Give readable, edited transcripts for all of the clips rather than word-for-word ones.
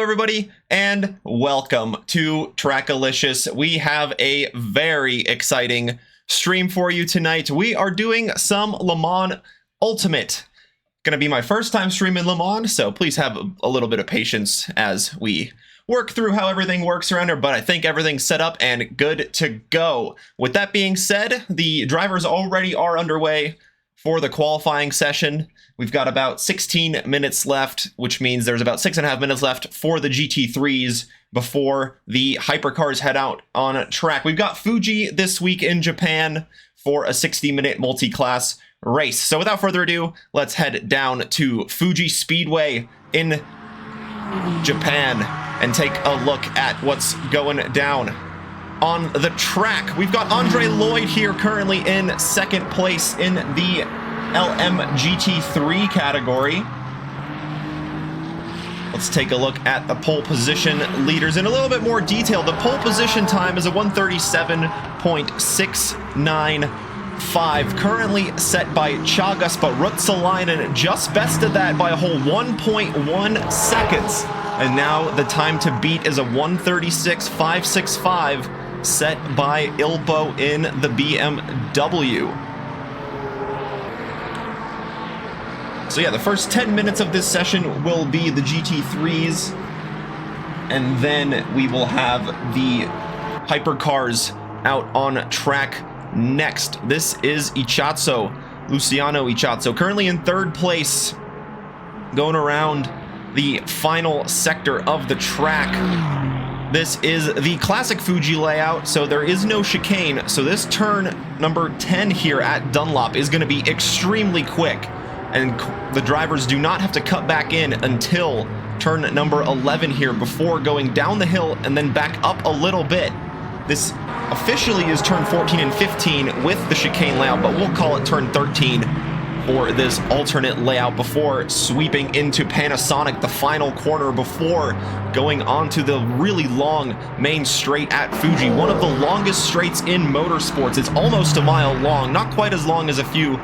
everybody, and welcome to Trackalicious. We have a very exciting stream for you tonight. We are doing some Le Mans Ultimate. Gonna be my first time streaming Le Mans, so please have a little bit of patience as we work through how everything works around here, but I think everything's set up and good to go. With that being said, the drivers already are underway for the qualifying session. We've got about 16 minutes left, which means there's about 6.5 minutes left for the GT3s before the hypercars head out on track. We've got Fuji this week in Japan for a 60-minute multi-class race. So without further ado, let's head down to Fuji Speedway in Japan and take a look at what's going down on the track. We've got Andre Lloyd here currently in second place in the LMGT3 category. Let's take a look at the pole position leaders in a little bit more detail. The pole position time is a 137.695, currently set by Chagas, but Ruotsalainen just bested that by a whole 1.1 seconds. And now the time to beat is a 136.565, set by Ilbo in the BMW. So yeah, the first 10 minutes of this session will be the GT3s, and then we will have the hypercars out on track next. This is Luciano Icazzo, currently in third place, going around the final sector of the track. This is the classic Fuji layout, so there is no chicane, so this turn number 10 here at Dunlop is going to be extremely quick, and the drivers do not have to cut back in until turn number 11 here before going down the hill and then back up a little bit. This officially is turn 14 and 15 with the chicane layout, but we'll call it turn 13 for this alternate layout before sweeping into Panasonic, the final corner, before going onto the really long main straight at Fuji, one of the longest straights in motorsports. It's almost a mile long, not quite as long as a few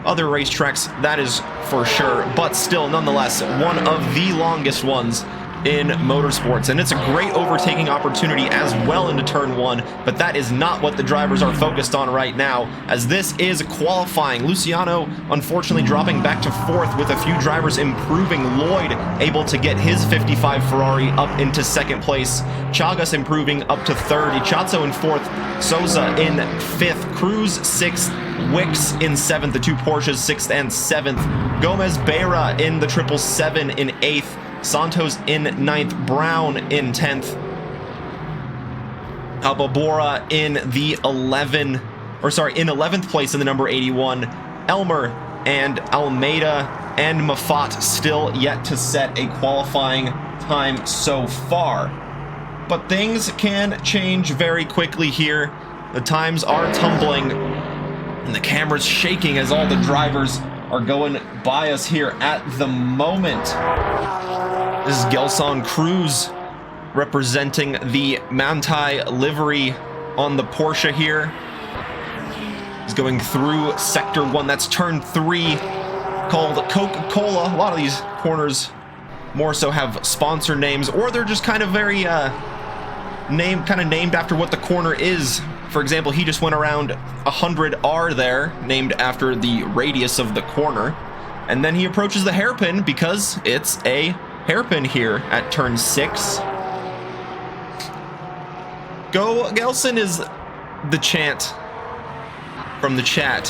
other racetracks, that is for sure, but still nonetheless one of the longest ones in motorsports, and it's a great overtaking opportunity as well into turn 1, but that is not what the drivers are focused on right now, as this is qualifying. Luciano unfortunately dropping back to 4th, with a few drivers improving. Lloyd able to get his 55 Ferrari up into 2nd place, Chagas improving up to 3rd, Icazzo in 4th, Souza in 5th, Cruz 6th, Wicks in 7th, the two Porsches 6th and 7th, Gomez Beira in the 777 in 8th, Santos in 9th, Brown in 10th, Albabora in the 11th place in the number 81, Elmer and Almeida and Mafat still yet to set a qualifying time so far. But things can change very quickly here. The times are tumbling and the camera's shaking as all the drivers are going by us here at the moment. This is Gelson Cruz representing the Manthey livery on the Porsche here. He's going through sector 1, that's turn 3, called Coca-Cola. A lot of these corners more so have sponsor names, or they're just kind of very named after what the corner is. For example, he just went around 100R there, named after the radius of the corner. And then he approaches the hairpin because it's a hairpin here at turn 6. Go Gelson is the chant from the chat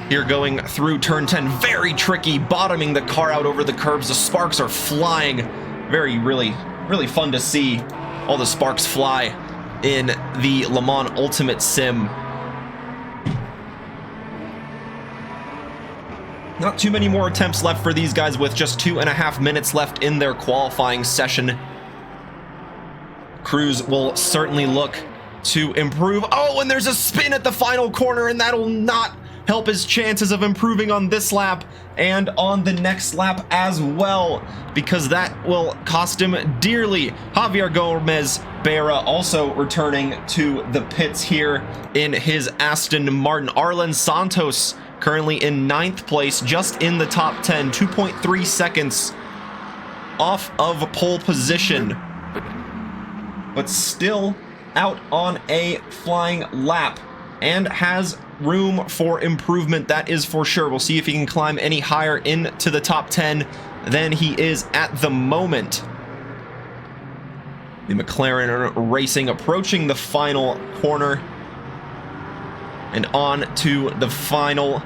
here, going through turn 10. Very tricky, bottoming the car out over the curbs. The sparks are flying. Really fun to see all the sparks fly in the Le Mans Ultimate Sim. Not too many more attempts left for these guys, with just 2.5 minutes left in their qualifying session. Cruz will certainly look to improve. Oh, and there's a spin at the final corner, and that'll not help his chances of improving on this lap and on the next lap as well, because that will cost him dearly. Javier Gomez Beira also returning to the pits here in his Aston Martin. Arlen Santos currently in 9th place, just in the top 10, 2.3 seconds off of pole position, but still out on a flying lap and has room for improvement, that is for sure. We'll see if he can climb any higher into the top 10 than he is at the moment. The McLaren Racing approaching the final corner and on to the final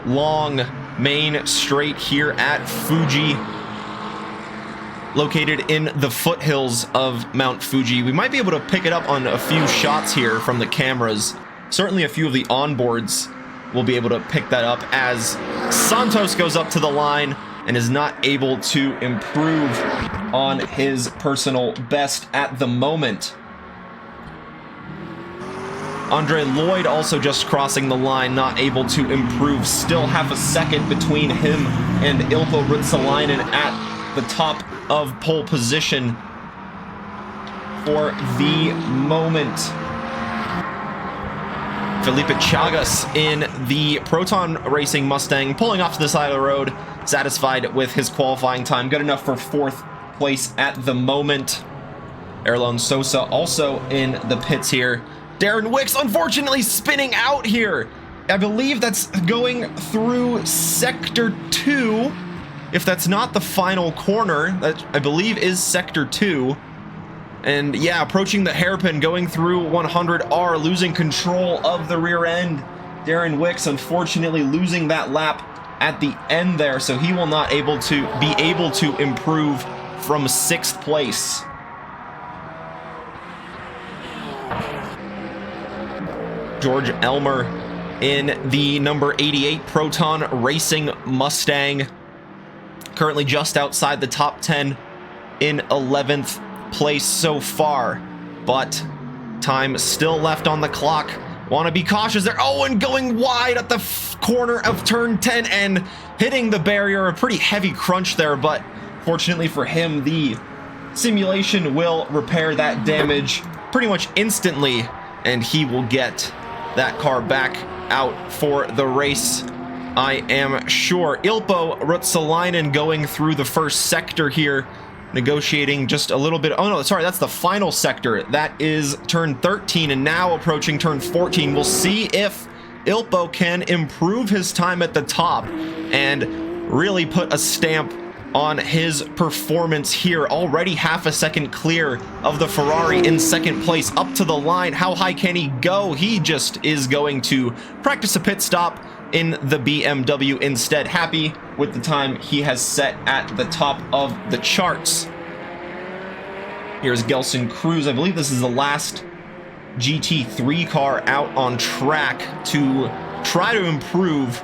long main straight here at Fuji, located in the foothills of Mount Fuji. We might be able to pick it up on a few shots here from the cameras. Certainly a few of the onboards will be able to pick that up as Santos goes up to the line and is not able to improve on his personal best at the moment. Andre Lloyd also just crossing the line, not able to improve. Still half a second between him and Ilpo Ruotsalainen at the top of pole position for the moment. Felipe Chagas in the Proton Racing Mustang pulling off to the side of the road, satisfied with his qualifying time. Good enough for 4th place at the moment. Erlon Sosa also in the pits here. Darren Wicks unfortunately spinning out here. I believe that's going through Sector 2. If that's not the final corner, that I believe is Sector 2. And yeah, approaching the hairpin, going through 100R, losing control of the rear end. Darren Wicks unfortunately losing that lap at the end there, so he will not be able to improve from 6th place. George Elmer in the number 88 Proton Racing Mustang, currently just outside the top 10 in 11th place so far, but time still left on the clock. Want to be cautious there. Oh, and going wide at the corner of turn 10 and hitting the barrier. A pretty heavy crunch there, but fortunately for him, the simulation will repair that damage pretty much instantly, and he will get that car back out for the race, I am sure. Ilpo Ruotsalainen going through the first sector here, negotiating just a little bit. Oh no, sorry, that's the final sector. That is turn 13 and now approaching turn 14. We'll see if Ilpo can improve his time at the top and really put a stamp on his performance here. Already half a second clear of the Ferrari in 2nd place, up to the line. How high can he go? He just is going to practice a pit stop in the BMW instead. Happy with the time he has set at the top of the charts. Here's Gelson Cruz. I believe this is the last GT3 car out on track to try to improve.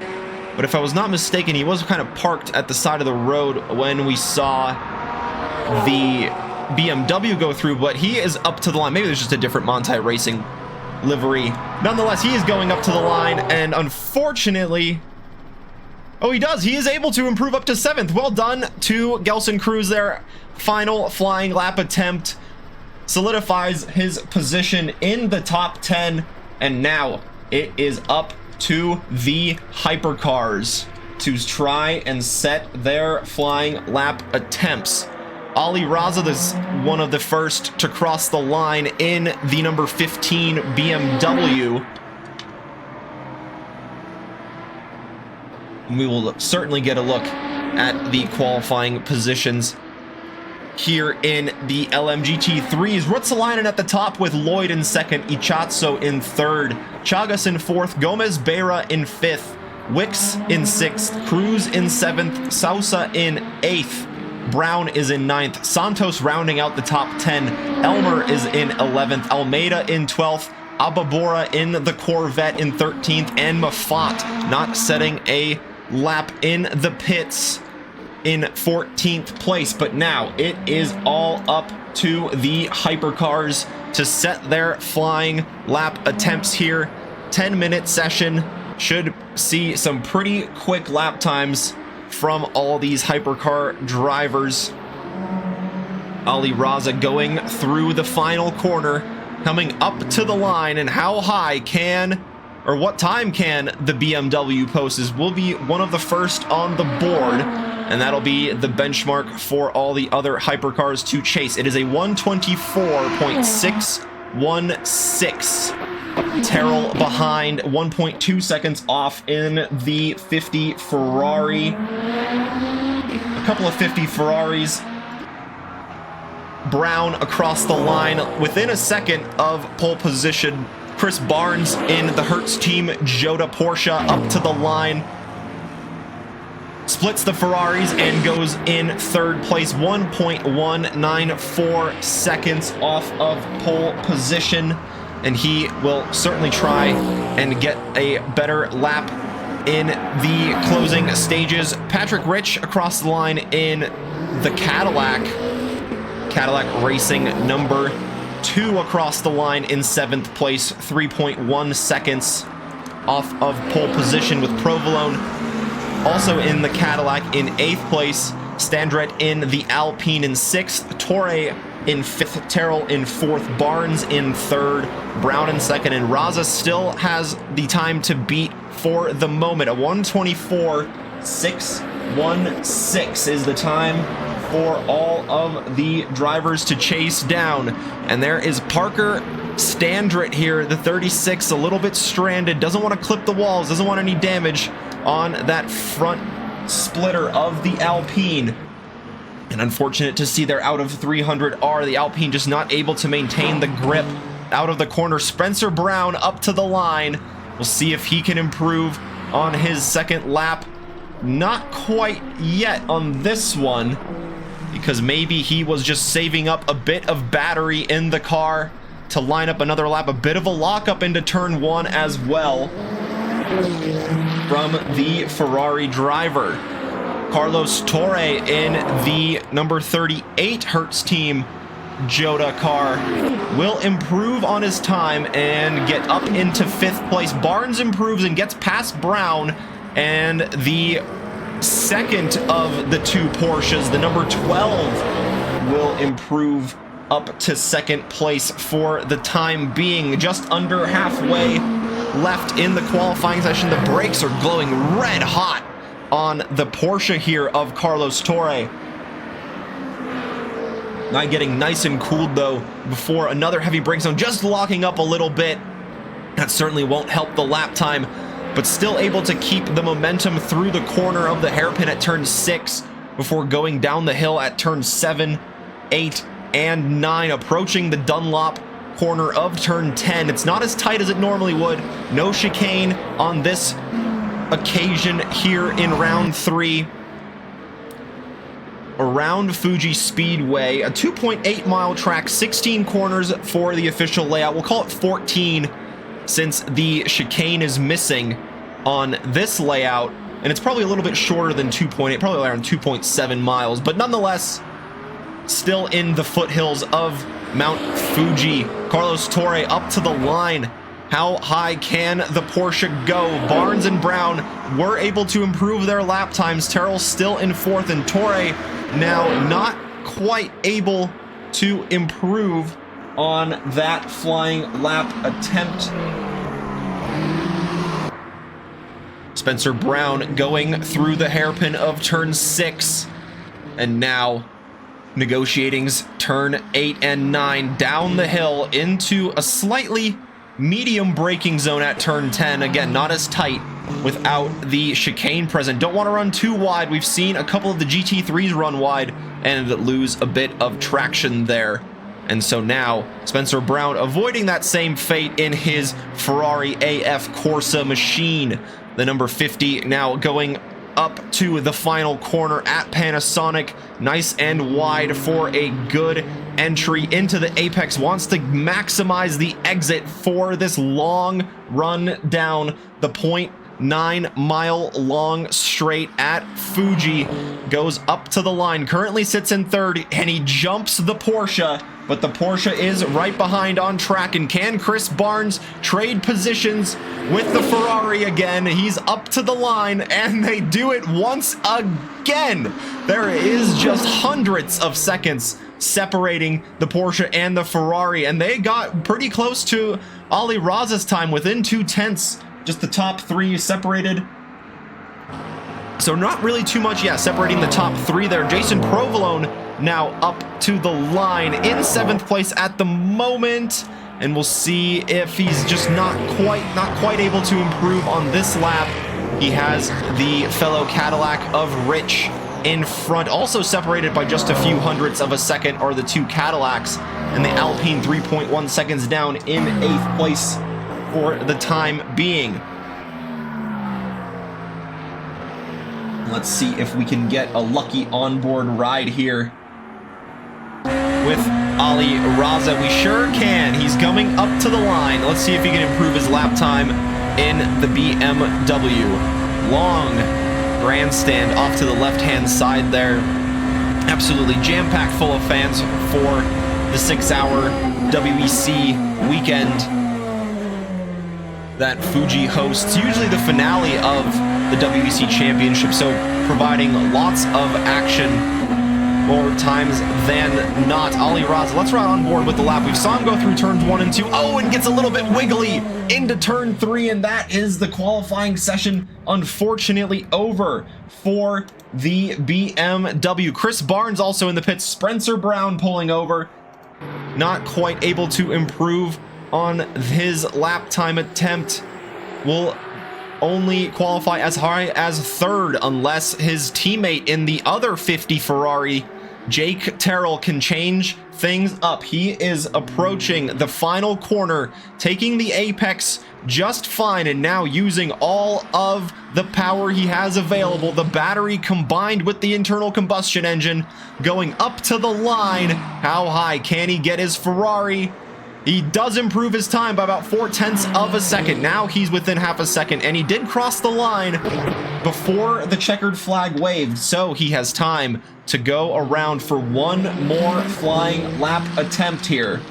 But if I was not mistaken, he was kind of parked at the side of the road when we saw the BMW go through, but he is up to the line. Maybe there's just a different Montai Racing livery. Nonetheless, he is going up to the line, and unfortunately, oh, he does. He is able to improve up to 7th. Well done to Gelson Cruz there. Final flying lap attempt solidifies his position in the top 10, and now it is up to the hypercars to try and set their flying lap attempts. Ali Raza is one of the first to cross the line in the number 15 BMW. We will certainly get a look at the qualifying positions here in the LMGT3s. Ruotsalainen at the top with Lloyd in 2nd, Ichazzo in 3rd, Chagas in 4th, Gomez Beira in 5th, Wicks in 6th, Cruz in 7th, Sousa in 8th, Brown is in 9th, Santos rounding out the top 10, Elmer is in 11th, Almeida in 12th, Ababora in the Corvette in 13th, and Mafat not setting a lap in the pits in 14th place. But now it is all up to the hypercars to set their flying lap attempts here. 10-minute session should see some pretty quick lap times from all these hypercar drivers. Ali Raza going through the final corner, coming up to the line, and how high can or what time can the BMW post is will be one of the first on the board, and that'll be the benchmark for all the other hypercars to chase. It is a 124.616. Terrell behind, 1.2 seconds off in the 50 Ferrari. A couple of 50 Ferraris. Brown across the line within a second of pole position. Chris Barnes in the Hertz team Jota Porsche up to the line. Splits the Ferraris and goes in third place, 1.194 seconds off of pole position. And he will certainly try and get a better lap in the closing stages. Patrick Rich across the line in the Cadillac. Cadillac Racing number 2 across the line in 7th place, 3.1 seconds off of pole position, with Provolone also in the Cadillac in 8th place, Standret in the Alpine in 6th, Torre in 5th, Terrell in 4th, Barnes in 3rd, Brown in 2nd, and Raza still has the time to beat for the moment. A 124.616 is the time for all of the drivers to chase down. And there is Parker Standret here, the 36, a little bit stranded, doesn't want to clip the walls, doesn't want any damage on that front splitter of the Alpine. And unfortunate to see they're out of 300R. The Alpine just not able to maintain the grip. Out of the corner, Spencer Brown up to the line. We'll see if he can improve on his second lap. Not quite yet on this one, because maybe he was just saving up a bit of battery in the car to line up another lap. A bit of a lockup into turn 1 as well from the Ferrari driver. Carlos Torre in the number 38 Hertz team Jota car will improve on his time and get up into 5th place. Barnes improves and gets past Brown, and the second of the 2 Porsches, the number 12, will improve up to 2nd place for the time being. Just under halfway left in the qualifying session. The brakes are glowing red hot on the Porsche here of Carlos Torre. Not getting nice and cooled though before another heavy brake zone, just locking up a little bit. That certainly won't help the lap time, but still able to keep the momentum through the corner of the hairpin at turn 6 before going down the hill at turn 7, 8, and 9, approaching the Dunlop corner of turn 10. It's not as tight as it normally would. No chicane on this occasion here in round 3. Around Fuji Speedway, a 2.8 mile track, 16 corners for the official layout. We'll call it 14 since the chicane is missing on this layout, and it's probably a little bit shorter than 2.8, probably around 2.7 miles, but nonetheless still in the foothills of Mount Fuji. Carlos Torre up to the line. How high can the Porsche go? Barnes and Brown were able to improve their lap times. Terrell still in 4th, and Torre now not quite able to improve on that flying lap attempt. Spencer Brown going through the hairpin of turn 6, and now negotiating's turn 8 and 9 down the hill into a slightly medium braking zone at turn 10. Again, not as tight without the chicane present. Don't want to run too wide. We've seen a couple of the GT3s run wide and lose a bit of traction there. And so now Spencer Brown avoiding that same fate in his Ferrari AF Corsa machine. The number 50 now going up to the final corner at Panasonic. Nice and wide for a good entry into the apex. Wants to maximize the exit for this long run down the 0.9 mile long straight at Fuji. Goes up to the line, currently sits in 3rd, and he jumps the Porsche, but the Porsche is right behind on track. And can Chris Barnes trade positions with the Ferrari again? He's up to the line, and they do it once again. There is just hundreds of seconds separating the Porsche and the Ferrari, and they got pretty close to Ali Raza's time, within 0.2 just the top 3 separated. So not really too much, yeah, separating the top 3 there. Jason Provolone now up to the line in 7th place at the moment. And we'll see if he's just not quite able to improve on this lap. He has the fellow Cadillac of Rich in front, also separated by just a few hundredths of a second are the 2 Cadillacs, and the Alpine 3.1 seconds down in 8th place for the time being. Let's see if we can get a lucky onboard ride here with Ali Raza. We sure can. He's coming up to the line. Let's see if he can improve his lap time in the BMW. Long grandstand off to the left-hand side there. Absolutely jam-packed full of fans for the 6-hour WEC weekend that Fuji hosts. Usually the finale of the WEC Championship, so providing lots of action more times than not. Ali Raza, let's ride on board with the lap. We saw him go through turns 1 and 2. Oh, and gets a little bit wiggly into turn 3, and that is the qualifying session unfortunately over for the BMW. Chris Barnes also in the pits. Spencer Brown pulling over. Not quite able to improve on his lap time attempt. Will only qualify as high as 3rd unless his teammate in the other 50 Ferrari, Jake Terrell, can change things up. He is approaching the final corner, taking the apex just fine, and now using all of the power he has available, the battery combined with the internal combustion engine, going up to the line. How high can he get his Ferrari? He does improve his time by about 0.4 of a second. Now he's within half a second, and he did cross the line before the checkered flag waved, so he has time to go around for one more flying lap attempt here.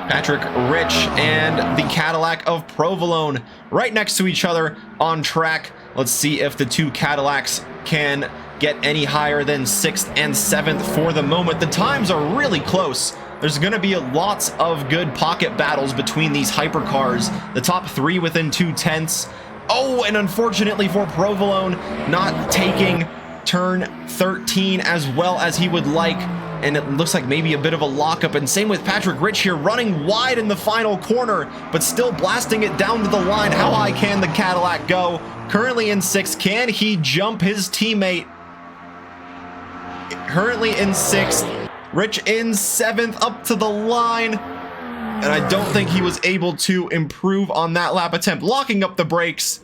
Patrick Rich and the Cadillac of Provolone right next to each other on track. Let's see if the 2 Cadillacs can get any higher than 6th and 7th for the moment. The times are really close. There's going to be lots of good pocket battles between these hypercars. The top 3 within 0.2. Oh, and unfortunately for Provolone, not taking turn 13 as well as he would like. And it looks like maybe a bit of a lockup. And same with Patrick Rich here, running wide in the final corner, but still blasting it down to the line. How high can the Cadillac go? Currently in 6th. Can he jump his teammate? Currently in 6th. Rich in 7th, up to the line. And I don't think he was able to improve on that lap attempt. Locking up the brakes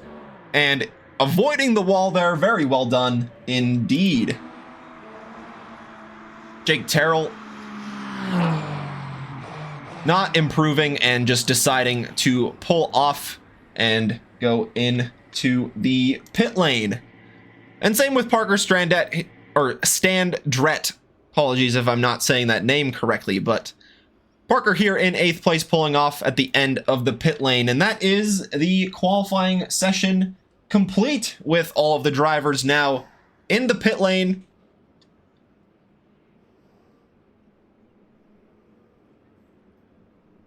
and avoiding the wall there. Very well done indeed. Jake Terrell not improving and just deciding to pull off and go into the pit lane. And same with Parker Standret, or Standret. Apologies if I'm not saying that name correctly, but Parker here in 8th place, pulling off at the end of the pit lane. And that is the qualifying session complete, with all of the drivers now in the pit lane.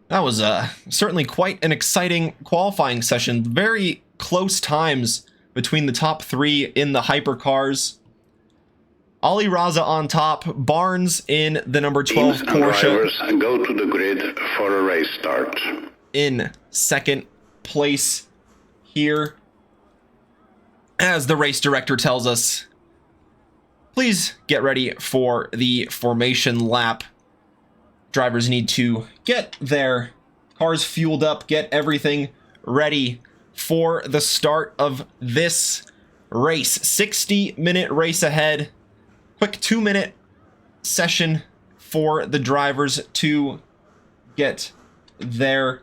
That was certainly quite an exciting qualifying session. Very close times between the top 3 in the hypercars. Ali Raza on top, Barnes in the number 12 Teams Porsche. Drivers go to the grid for a race start. In 2nd place here. As the race director tells us, please get ready for the formation lap. Drivers need to get their cars fueled up, get everything ready for the start of this race. 60-minute race ahead. Quick 2-minute session for the drivers to get their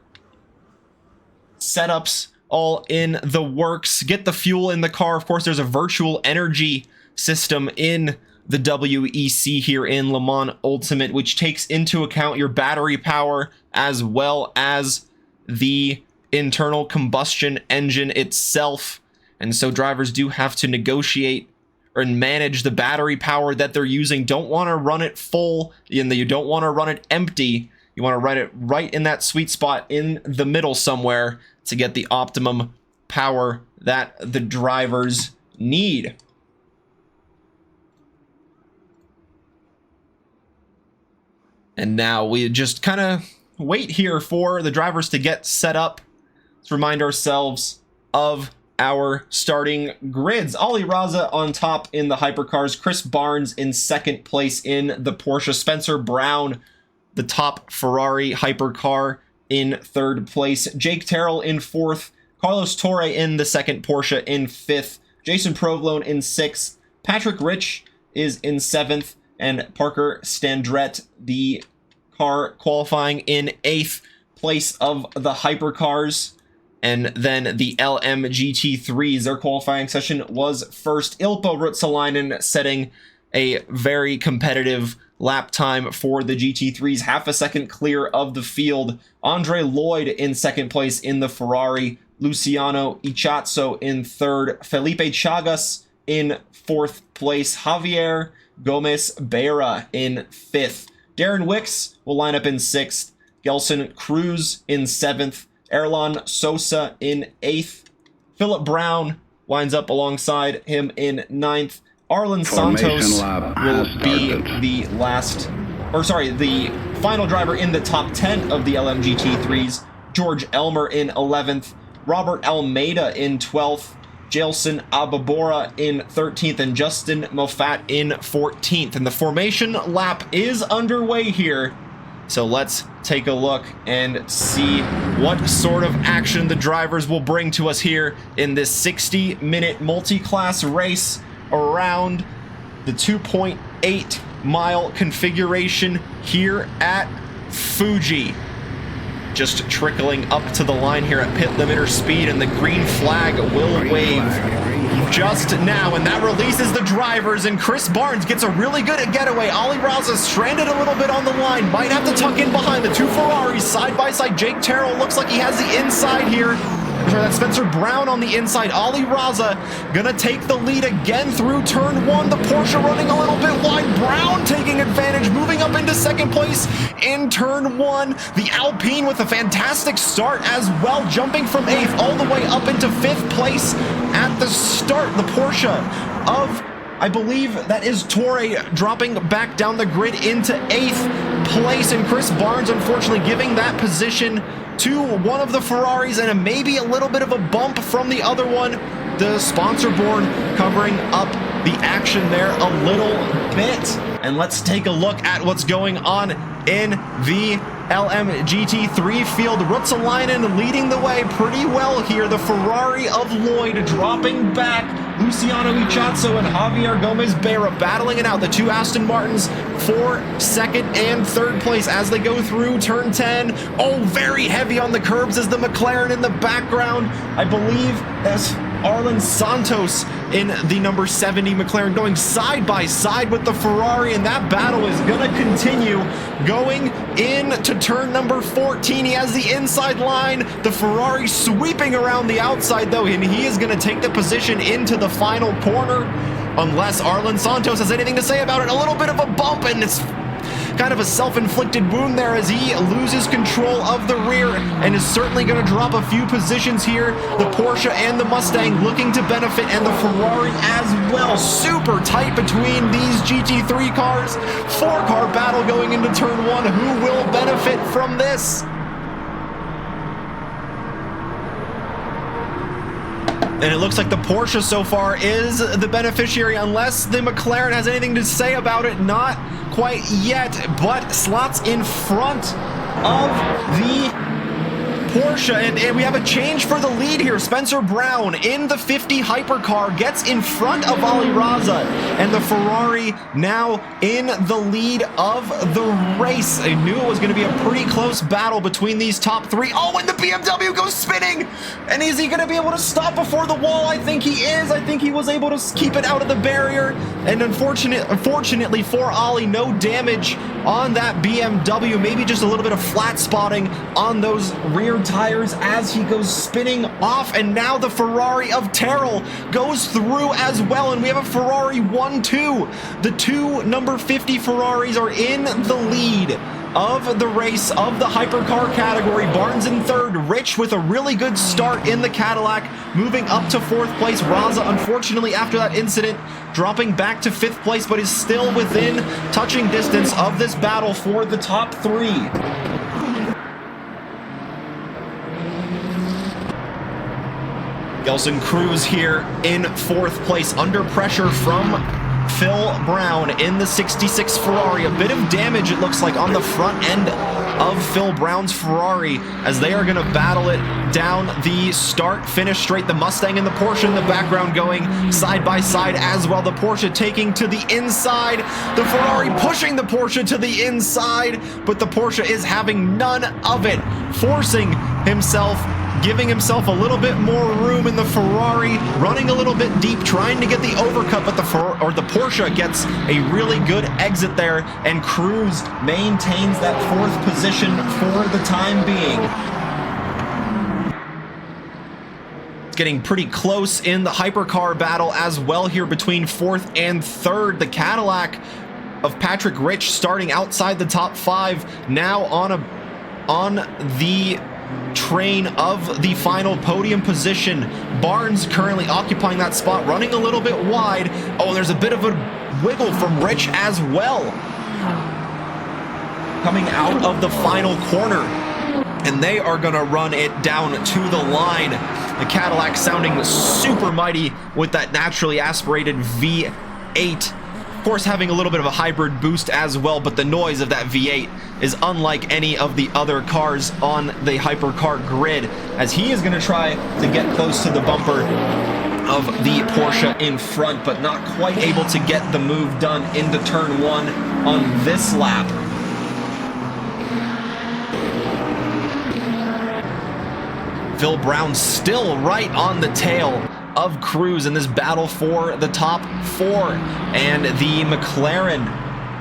setups all in the works, get the fuel in the car. Of course, there's a virtual energy system in the WEC here in Le Mans Ultimate, which takes into account your battery power as well as the internal combustion engine itself. And so drivers do have to negotiate or manage the battery power that they're using. Don't want to run it full, and you don't want to run it empty. You want to ride it right in that sweet spot in the middle somewhere to get the optimum power that the drivers need. And now we just kind of wait here for the drivers to get set up. Let's remind ourselves of our starting grids. Ali Raza on top in the hypercars, Chris Barnes in second place in the Porsche, Spencer Brown, the top Ferrari hypercar, in third place, Jake Terrell in fourth, Carlos Torre in the second Porsche in fifth, Jason Provlone in sixth, Patrick Rich is in seventh, and Parker Standret, the car qualifying in eighth place of the hypercars. And then the LM GT3s, their qualifying session was first. Ilpo Ruotsalainen setting a very competitive lap time for the GT3s, half a second clear of the field. Andre Lloyd in second place in the Ferrari, Luciano Ichazzo in third, Felipe Chagas in fourth place, Javier Gomez Beira in fifth. Darren Wicks will line up in sixth, Gelson Cruz in seventh, Erlon Sosa in eighth, Philip Brown lines up alongside him in ninth. Arlen Santos will be the the final driver in the top 10 of the LMGT3s. George Elmer in 11th, Robert Almeida in 12th, Jailson Ababora in 13th, and Justin Moffat in 14th. And the formation lap is underway here. So let's take a look and see what sort of action the drivers will bring to us here in this 60-minute multi-class race around the 2.8 mile configuration here at Fuji. Just trickling up to the line here at pit limiter speed, and the green flag will wave just now, and that releases the drivers, and Chris Barnes gets a really good getaway. Ali Raza stranded a little bit on the line, might have to tuck in behind the two Ferraris side by side. Jake Terrell looks like he has the inside here. That's Spencer Brown on the inside. Ali Raza gonna take the lead again through turn one. The Porsche running a little bit wide. Brown taking advantage, moving up into second place in turn one. The Alpine with a fantastic start as well, jumping from eighth all the way up into fifth place at the start. The Porsche of, I believe that is Torre, dropping back down the grid into eighth place, and Chris Barnes unfortunately giving that position to one of the Ferraris, and maybe a little bit of a bump from the other one. The sponsor board covering up the action there a little bit. And let's take a look at what's going on in the LMGT3 field. Ruotsalainen leading the way pretty well here. The Ferrari of Lloyd dropping back. Luciano Ichazzo and Javier Gomez Beira battling it out. The two Aston Martins for second and third place as they go through turn 10. Oh, very heavy on the curbs is the McLaren in the background. I believe that's Arlen Santos in the number 70 McLaren going side by side with the Ferrari, and that battle is gonna continue going into turn number 14. He has the inside line, the Ferrari sweeping around the outside though, and he is gonna take the position into the final corner unless Arlen Santos has anything to say about it. A little bit of a bump, and it's kind of a self-inflicted wound there as he loses control of the rear and is certainly going to drop a few positions here. The Porsche and the Mustang looking to benefit, and the Ferrari as well. Super tight between these GT3 cars. Four-car battle going into turn one. Who will benefit from this? And it looks like the Porsche so far is the beneficiary, unless the McLaren has anything to say about it. Not quite yet, but slots in front of the Porsche, and we have a change for the lead here. Spencer Brown in the 50 hypercar gets in front of Ali Raza, and the Ferrari now in the lead of the race. I knew it was going to be a pretty close battle between these top three. Oh, and the BMW goes spinning, and is he going to be able to stop before the wall? I think he is. I think he was able to keep it out of the barrier, and unfortunately for Ali, no damage on that BMW, maybe just a little bit of flat spotting on those rear tires as he goes spinning off. And now the Ferrari of Terrell goes through as well, and we have a Ferrari 1-2. The two number 50 Ferraris are in the lead of the race of the hypercar category. Barnes in third, Rich with a really good start in the Cadillac, moving up to fourth place. Raza, unfortunately, after that incident, dropping back to fifth place, but is still within touching distance of this battle for the top three. Gelson Cruz here in fourth place, under pressure from Phil Brown in the 66 Ferrari. A bit of damage, it looks like, on the front end of Phil Brown's Ferrari as they are going to battle it down the start-finish straight. The Mustang and the Porsche in the background going side by side as well. The Porsche taking to the inside. The Ferrari pushing the Porsche to the inside, but the Porsche is having none of it, forcing himself, giving himself a little bit more room in the Ferrari, running a little bit deep, trying to get the overcut, but the Porsche gets a really good exit there, and Cruz maintains that fourth position for the time being. It's getting pretty close in the hypercar battle as well here between fourth and third. The Cadillac of Patrick Rich starting outside the top five, now on the train of the final podium position. Barnes currently occupying that spot, running a little bit wide. Oh, there's a bit of a wiggle from Rich as well, coming out of the final corner, and they are gonna run it down to the line. The Cadillac sounding super mighty with that naturally aspirated V8. Of course, having a little bit of a hybrid boost as well, but the noise of that V8 is unlike any of the other cars on the hypercar grid, as he is going to try to get close to the bumper of the Porsche in front, but not quite able to get the move done into turn one on this lap. Phil Brown still right on the tail of Cruz in this battle for the top four, and the McLaren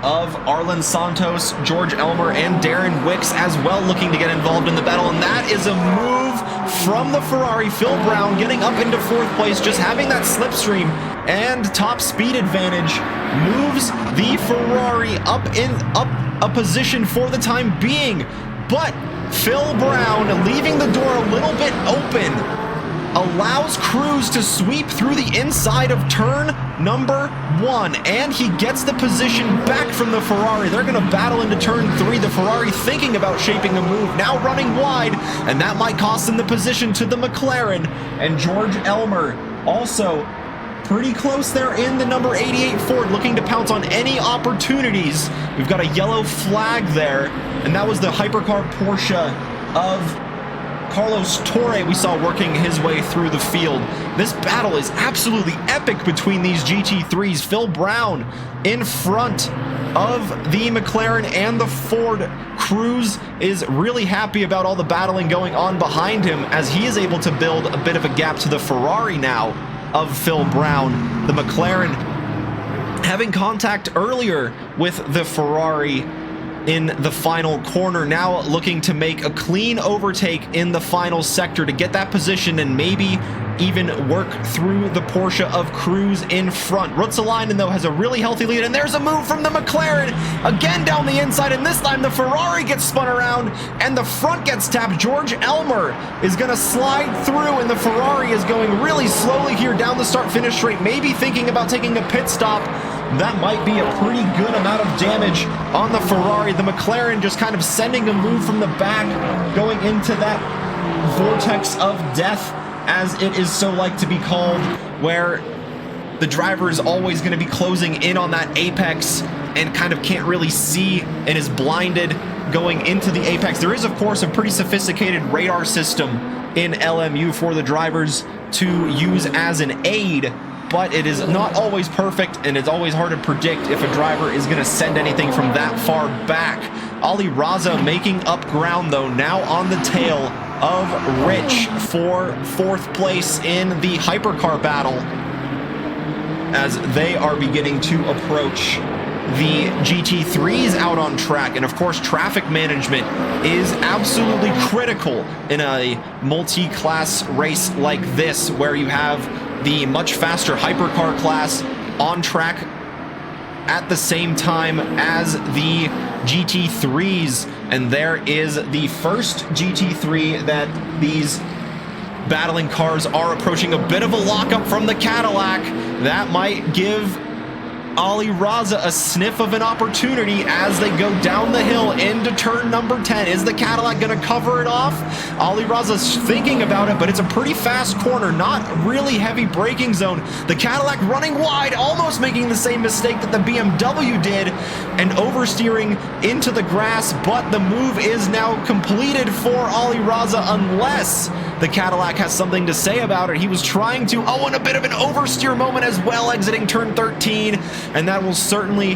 of Arlen Santos, George Elmer, and Darren Wicks as well looking to get involved in the battle, and that is a move from the Ferrari. Phil Brown getting up into fourth place, just having that slipstream and top speed advantage moves the Ferrari up a position for the time being, but Phil Brown leaving the door a little bit open allows Cruz to sweep through the inside of turn number one, and he gets the position back from the Ferrari. They're going to battle into turn three. The Ferrari thinking about shaping a move, now running wide, and that might cost them the position to the McLaren. And George Elmer also pretty close there in the number 88 Ford, looking to pounce on any opportunities. We've got a yellow flag there, and that was the hypercar Porsche of Carlos Torre we saw working his way through the field. This battle is absolutely epic between these GT3s. Phil Brown in front of the McLaren and the Ford. Cruz is really happy about all the battling going on behind him, as he is able to build a bit of a gap to the Ferrari now of Phil Brown. The McLaren having contact earlier with the Ferrari in the final corner, now looking to make a clean overtake in the final sector to get that position and maybe even work through the Porsche of Cruz in front. Rutsalainen, though, has a really healthy lead, and there's a move from the McLaren again down the inside, and this time the Ferrari gets spun around and the front gets tapped. George Elmer is going to slide through, and the Ferrari is going really slowly here down the start-finish straight, maybe thinking about taking a pit stop. That might be a pretty good amount of damage on the Ferrari. The McLaren just kind of sending a move from the back, going into that vortex of death, as it is so like to be called, where the driver is always going to be closing in on that apex and kind of can't really see and is blinded going into the apex. There is, of course, a pretty sophisticated radar system in LMU for the drivers to use as an aid, but it is not always perfect, and it's always hard to predict if a driver is going to send anything from that far back. Ali Raza making up ground, though, now on the tail of Rich for fourth place in the hypercar battle, as they are beginning to approach the GT3s out on track. And of course, traffic management is absolutely critical in a multi-class race like this, where you have the much faster hypercar class on track at the same time as the GT3s, and there is the first GT3 that these battling cars are approaching. A bit of a lockup from the Cadillac. That might give Ali Raza a sniff of an opportunity as they go down the hill into turn number 10. Is the Cadillac going to cover it off? Ali Raza's thinking about it, but it's a pretty fast corner, not really heavy braking zone. The Cadillac running wide, almost making the same mistake that the BMW did, and oversteering into the grass, but the move is now completed for Ali Raza unless the Cadillac has something to say about it. He was trying to, oh, and a bit of an oversteer moment as well, exiting turn 13, and that will certainly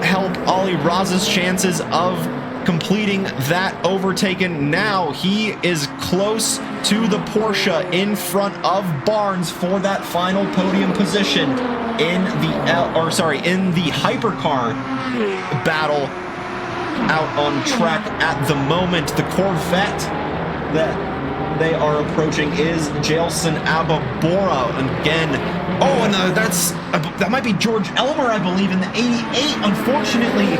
help Ali Raza's chances of completing that overtaken. Now he is close to the Porsche in front of Barnes for that final podium position in the hypercar battle out on track at the moment. The Corvette that they are approaching is Jailson Ababora again. Oh, and that might be George Elmer, I believe, in the 88. Unfortunately,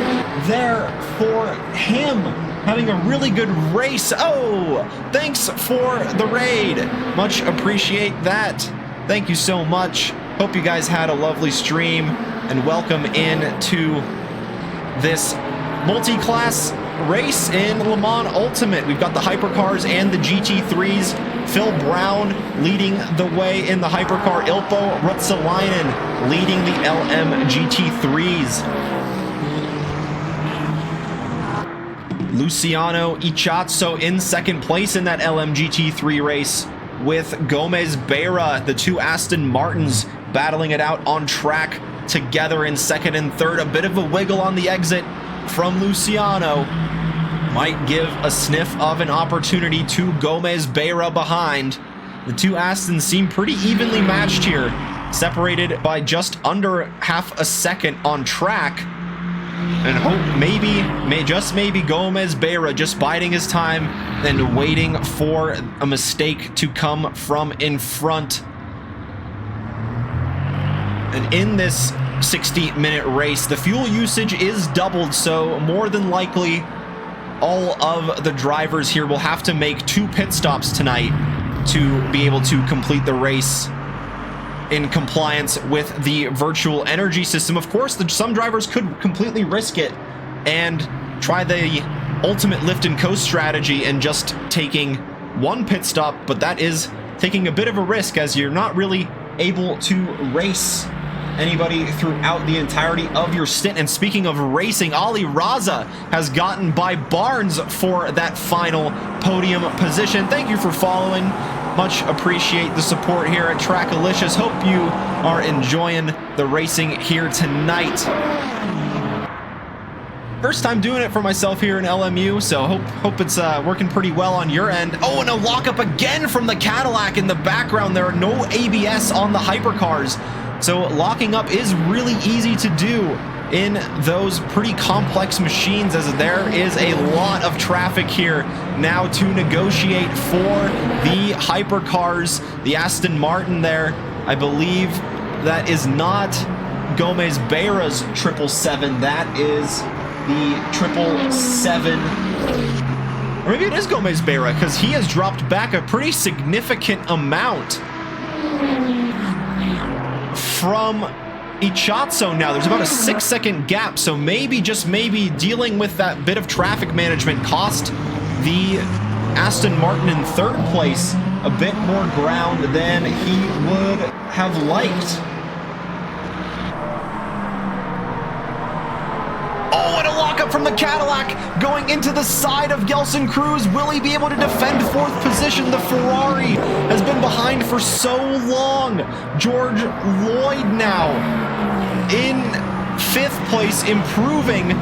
there for him, having a really good race. Oh, thanks for the raid. Much appreciate that. Thank you so much. Hope you guys had a lovely stream, and welcome in to this multi-class race in Le Mans Ultimate. We've got the hypercars and the GT3s. Phil Brown leading the way in the hypercar. Ilpo Ruotsalainen leading the LM GT3s. Luciano Ichazzo in second place in that LM GT3 race, with Gomez Beira, the two Aston Martins, battling it out on track together in second and third. A bit of a wiggle on the exit from Luciano might give a sniff of an opportunity to Gomez Beira behind. The two Astons seem pretty evenly matched here, separated by just under half a second on track. And hope maybe Gomez Beira just biding his time and waiting for a mistake to come from in front. And in this 60-minute race, the fuel usage is doubled, so more than likely all of the drivers here will have to make 2 pit stops tonight to be able to complete the race in compliance with the virtual energy system. Of course, some drivers could completely risk it and try the ultimate lift and coast strategy and just taking 1 pit stop, but that is taking a bit of a risk, as you're not really able to race anybody throughout the entirety of your stint. And speaking of racing, Ali Raza has gotten by Barnes for that final podium position. Thank you for following. Much appreciate the support here at Trackalicious. Hope you are enjoying the racing here tonight. First time doing it for myself here in LMU, so hope it's working pretty well on your end. Oh, and a lockup again from the Cadillac in the background. There are no ABS on the hypercars, so locking up is really easy to do in those pretty complex machines, as there is a lot of traffic here now to negotiate for the hypercars. The Aston Martin there, I believe that is not Gomez Beira's 777. That is the 777, or maybe it is Gomez Beira, because he has dropped back a pretty significant amount from Ichazzo now. There's about a 6-second gap, so maybe, just maybe, dealing with that bit of traffic management cost the Aston Martin in third place a bit more ground than he would have liked. Oh, and a lockup from the Cadillac going into the side of Gelson Cruz. Will he be able to defend fourth position? The Ferrari has been behind for so long. George Lloyd now in fifth place, improving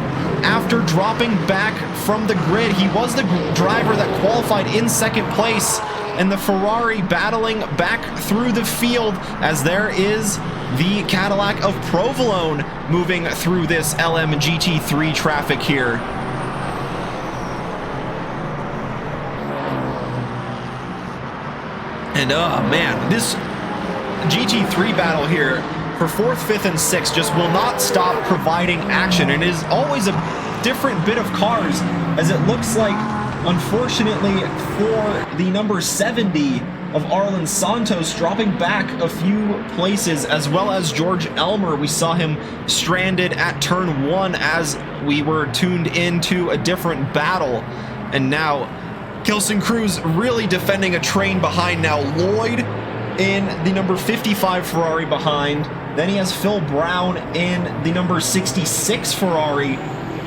after dropping back from the grid. He was the driver that qualified in second place, and the Ferrari battling back through the field, as there is the Cadillac of Provolone moving through this LM GT3 traffic here. And oh man, this GT3 battle here for 4th, 5th, and 6th just will not stop providing action. And it is always a different bit of cars, as it looks like, unfortunately, for the number 70 of Arlen Santos dropping back a few places, as well as George Elmer. We saw him stranded at turn 1 as we were tuned into a different battle. And now Kelson Cruz really defending a train behind now. Lloyd in the number 55 Ferrari behind. Then he has Phil Brown in the number 66 Ferrari.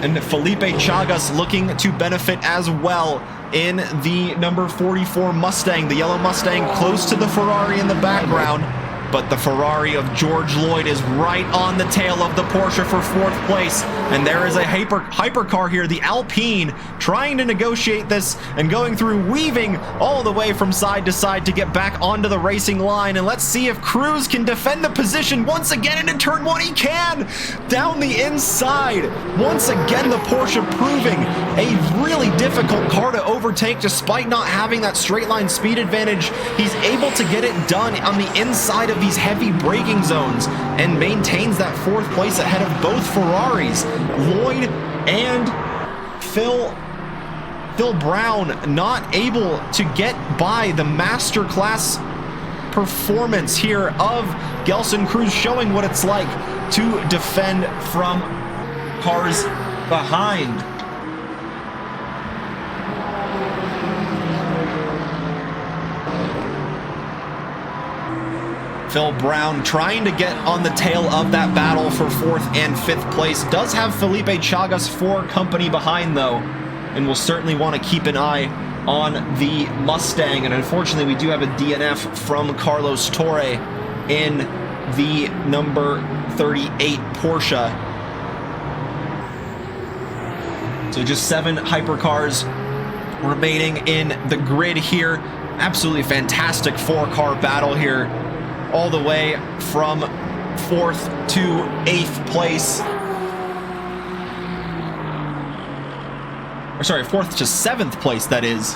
And Felipe Chagas looking to benefit as well in the number 44 Mustang, the yellow Mustang close to the Ferrari in the background. But the Ferrari of George Lloyd is right on the tail of the Porsche for 4th place. And there is a hypercar here, the Alpine, trying to negotiate this and going through, weaving all the way from side to side to get back onto the racing line. And let's see if Cruz can defend the position once again into turn 1. He can! Down the inside. Once again, the Porsche proving a really difficult car to overtake despite not having that straight line speed advantage. He's able to get it done on the inside of these heavy braking zones and maintains that 4th place ahead of both Ferraris. Lloyd and Phil Brown not able to get by the masterclass performance here of Gelson Cruz, showing what it's like to defend from cars behind. Phil Brown trying to get on the tail of that battle for 4th and 5th place. Does have Felipe Chagas for company behind, though, and will certainly want to keep an eye on the Mustang. And unfortunately, we do have a DNF from Carlos Torre in the number 38 Porsche. So just 7 hypercars remaining in the grid here. Absolutely fantastic 4-car battle here, all the way from 4th to 8th place. Or sorry, 4th to 7th place, that is.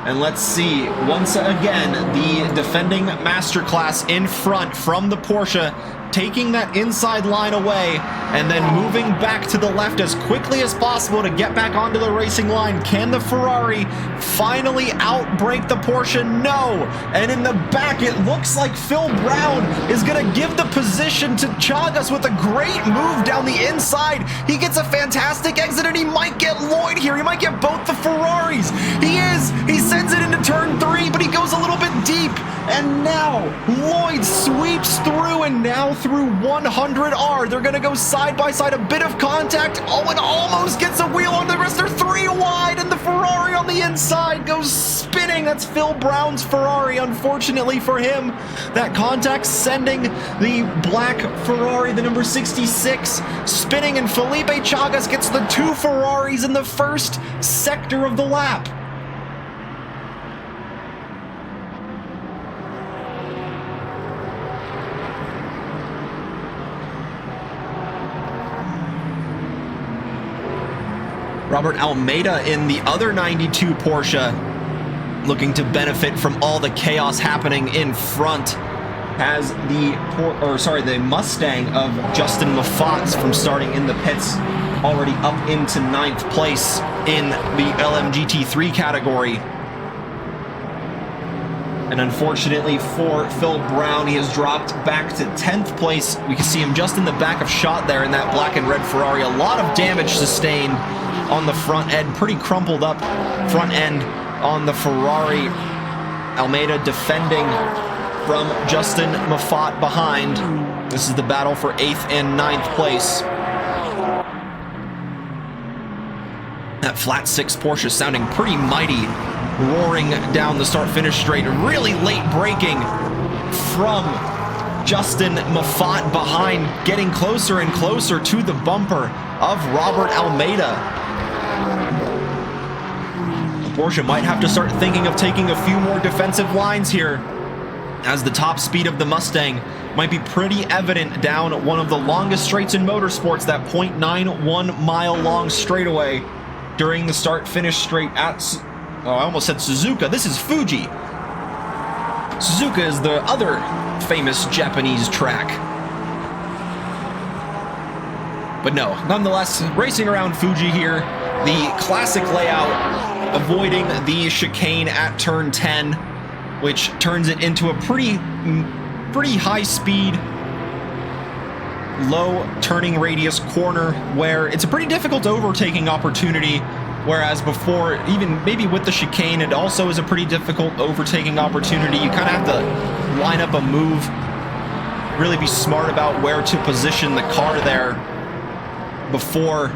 And let's see, once again, the defending masterclass in front from the Porsche, taking that inside line away and then moving back to the left as quickly as possible to get back onto the racing line. Can the Ferrari finally outbrake the Porsche? No. And in the back, it looks like Phil Brown is going to give the position to Chagas with a great move down the inside. He gets a fantastic exit, and he might get Lloyd here. He might get both the Ferraris. He sends it into turn 3, but he goes a little bit deep. And now Lloyd sweeps through, and now through 100R. They're going to go side by side, a bit of contact. Oh, and almost gets a wheel on the rest. They're 3 wide, and the Ferrari on the inside goes spinning. That's Phil Brown's Ferrari, unfortunately for him. That contact sending the black Ferrari, the number 66, spinning, and Felipe Chagas gets the 2 Ferraris in the first sector of the lap. Robert Almeida in the other 92 Porsche, looking to benefit from all the chaos happening in front, has the Mustang of Justin Maffat's from starting in the pits already up into 9th place in the LMGT3 category. And unfortunately for Phil Brown, he has dropped back to 10th place. We can see him just in the back of shot there in that black and red Ferrari. A lot of damage sustained on the front end, pretty crumpled up front end on the Ferrari. Almeida defending from Justin Mafat behind. This is the battle for 8th and 9th place. That flat 6 Porsche sounding pretty mighty, roaring down the start-finish straight. Really late braking from Justin Mafat behind, getting closer and closer to the bumper of Robert Almeida. Porsche might have to start thinking of taking a few more defensive lines here, as the top speed of the Mustang might be pretty evident down one of the longest straights in motorsports, that 0.91 mile long straightaway during the start-finish straight at, oh, I almost said Suzuka. This is Fuji. Suzuka is the other famous Japanese track. But no, nonetheless, racing around Fuji here, the classic layout, avoiding the chicane at turn 10, which turns it into a pretty high speed, low turning radius corner where it's a pretty difficult overtaking opportunity, whereas before, even maybe with the chicane, it also is a pretty difficult overtaking opportunity. You kind of have to line up a move, really be smart about where to position the car there before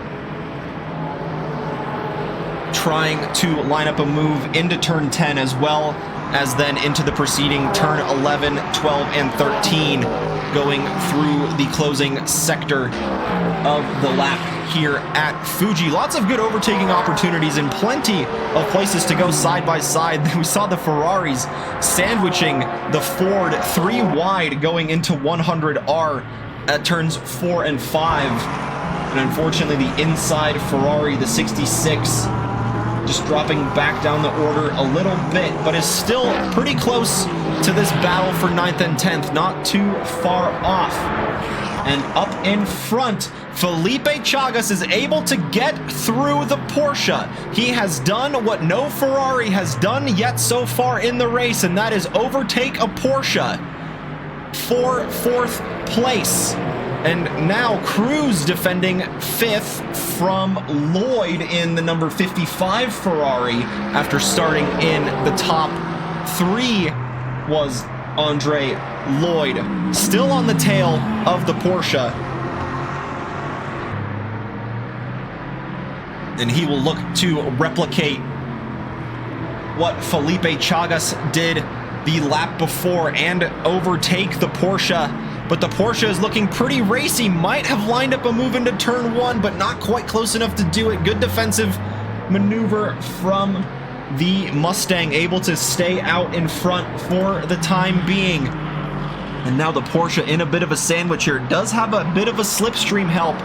trying to line up a move into turn 10 as well as then into the preceding turn 11, 12, and 13, going through the closing sector of the lap here at Fuji. Lots of good overtaking opportunities and plenty of places to go side by side. We saw the Ferraris sandwiching the Ford 3 wide going into 100R at turns 4 and 5. And unfortunately, the inside Ferrari, the 66, just dropping back down the order a little bit, but is still pretty close to this battle for 9th and 10th, not too far off. And up in front, Felipe Chagas is able to get through the Porsche. He has done what no Ferrari has done yet so far in the race, and that is overtake a Porsche for 4th place. And now Cruz defending 5th from Lloyd in the number 55 Ferrari after starting in the top 3 was Andre Lloyd, still on the tail of the Porsche. And he will look to replicate what Felipe Chagas did the lap before and overtake the Porsche. But the Porsche is looking pretty racy. Might have lined up a move into turn 1, but not quite close enough to do it. Good defensive maneuver from the Mustang, able to stay out in front for the time being. And now the Porsche in a bit of a sandwich here. Does have a bit of a slipstream help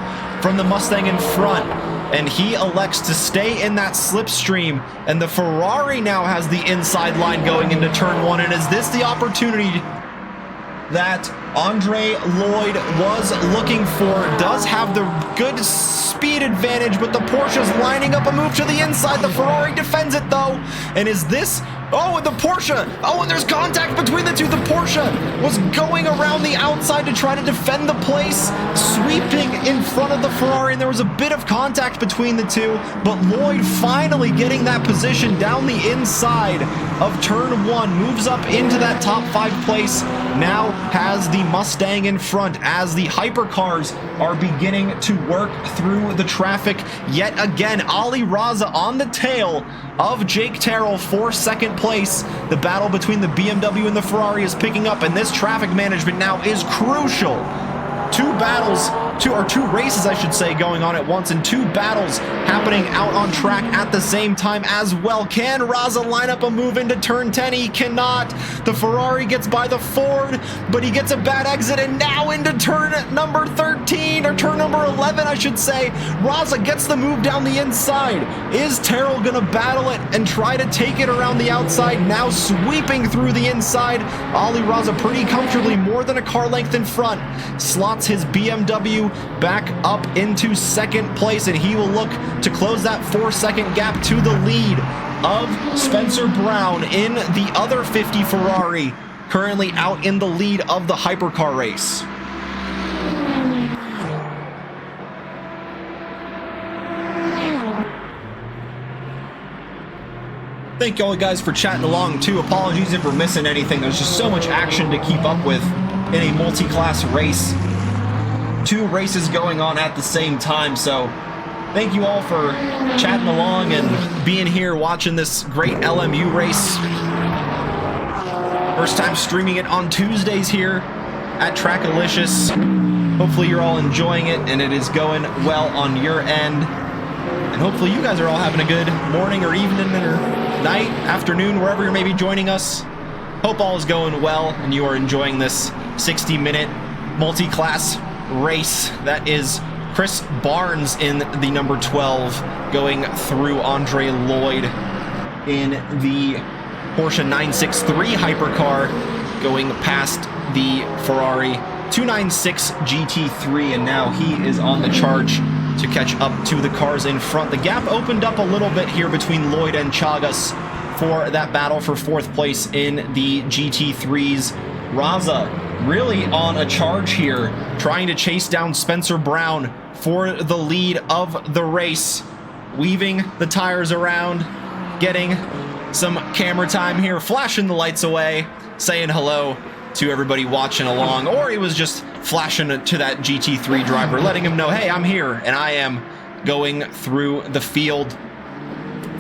from the Mustang in front, and he elects to stay in that slipstream. And the Ferrari now has the inside line going into turn 1. And is this the opportunity that Andre Lloyd was looking for? Does have the good speed advantage, but the Porsche's lining up a move to the inside. The Ferrari defends it though. And is this... Oh, and the Porsche! Oh, and there's contact between the two. The Porsche was going around the outside to try to defend the place, sweeping in front of the Ferrari, and there was a bit of contact between the two, but Lloyd finally getting that position down the inside of turn 1, moves up into that top 5 place, now has the Mustang in front as the hypercars are beginning to work through the traffic yet again. Ali Raza on the tail of Jake Terrell for 2nd place. The battle between the BMW and the Ferrari is picking up, and this traffic management now is crucial. Two races, I should say, going on at once, and 2 battles happening out on track at the same time as well. Can Raza line up a move into turn 10? He cannot. The Ferrari gets by the Ford, but he gets a bad exit, and now into turn number 13, or turn number 11, I should say. Raza gets the move down the inside. Is Terrell gonna battle it and try to take it around the outside? Now sweeping through the inside. Ali Raza pretty comfortably, more than a car length in front, slots his BMW back up into 2nd place, and he will look to close that 4-second gap to the lead of Spencer Brown in the other 50 Ferrari, currently out in the lead of the hypercar race. Thank you all guys for chatting along too. Apologies if we're missing anything. There's just so much action to keep up with in a multi-class race. 2 races going on at the same time, so thank you all for chatting along and being here watching this great LMU race. First time streaming it on Tuesdays here at Trackalicious. Hopefully you're all enjoying it and it is going well on your end. And hopefully you guys are all having a good morning or evening or night, afternoon, wherever you're maybe joining us. Hope all is going well and you are enjoying this 60-minute multi-class race. That is Chris Barnes in the number 12 going through Andre Lloyd in the Porsche 963 hypercar, going past the Ferrari 296 GT3, and now he is on the charge to catch up to the cars in front. The gap opened up a little bit here between Lloyd and Chagas for that battle for 4th place in the GT3s. Raza really on a charge here, trying to chase down Spencer Brown for the lead of the race, weaving the tires around, getting some camera time here, flashing the lights away, saying hello to everybody watching along, or he was just flashing to that GT3 driver, letting him know, hey, I'm here, and I am going through the field.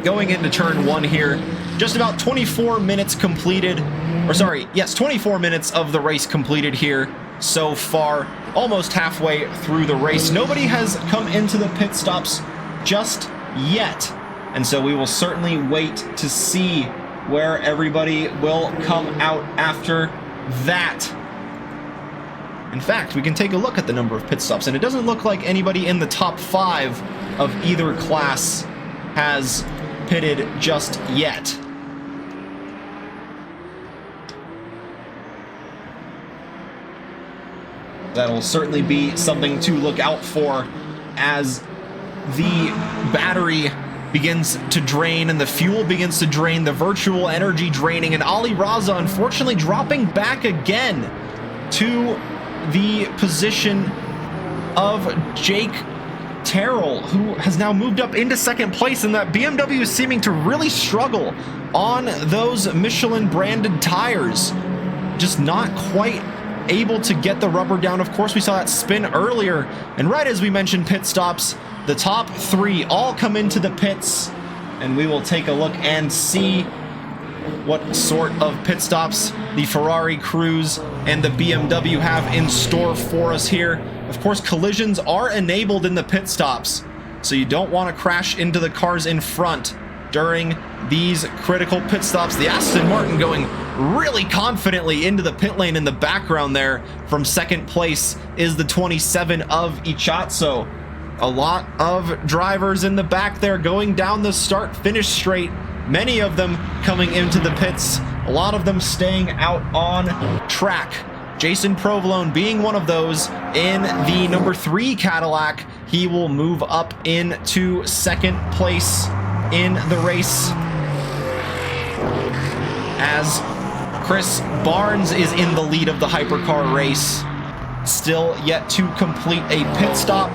Going into turn 1 here, just about 24 minutes completed, or sorry, yes, 24 minutes of the race completed here so far, almost halfway through the race. Nobody has come into the pit stops just yet, and so we will certainly wait to see where everybody will come out after that. In fact, we can take a look at the number of pit stops, and it doesn't look like anybody in the top 5 of either class has pitted just yet. That'll certainly be something to look out for as the battery begins to drain and the fuel begins to drain, the virtual energy draining, and Ali Raza unfortunately dropping back again to the position of Jake Terrell, who has now moved up into 2nd place, and that BMW is seeming to really struggle on those Michelin branded tires. Just not quite able to get the rubber down. Of course, we saw that spin earlier, and right as we mentioned pit stops, the top 3 all come into the pits, and we will take a look and see what sort of pit stops the Ferrari crews and the BMW have in store for us here. Of course, collisions are enabled in the pit stops, so you don't want to crash into the cars in front during these critical pit stops. The Aston Martin going really confidently into the pit lane in the background there. From 2nd place is the 27 of Ichazzo. A lot of drivers in the back there going down the start-finish straight. Many of them coming into the pits. A lot of them staying out on track. Jason Provolone being one of those in the number 3 Cadillac. He will move up into 2nd place in the race as Chris Barnes is in the lead of the hypercar race. Still yet to complete a pit stop.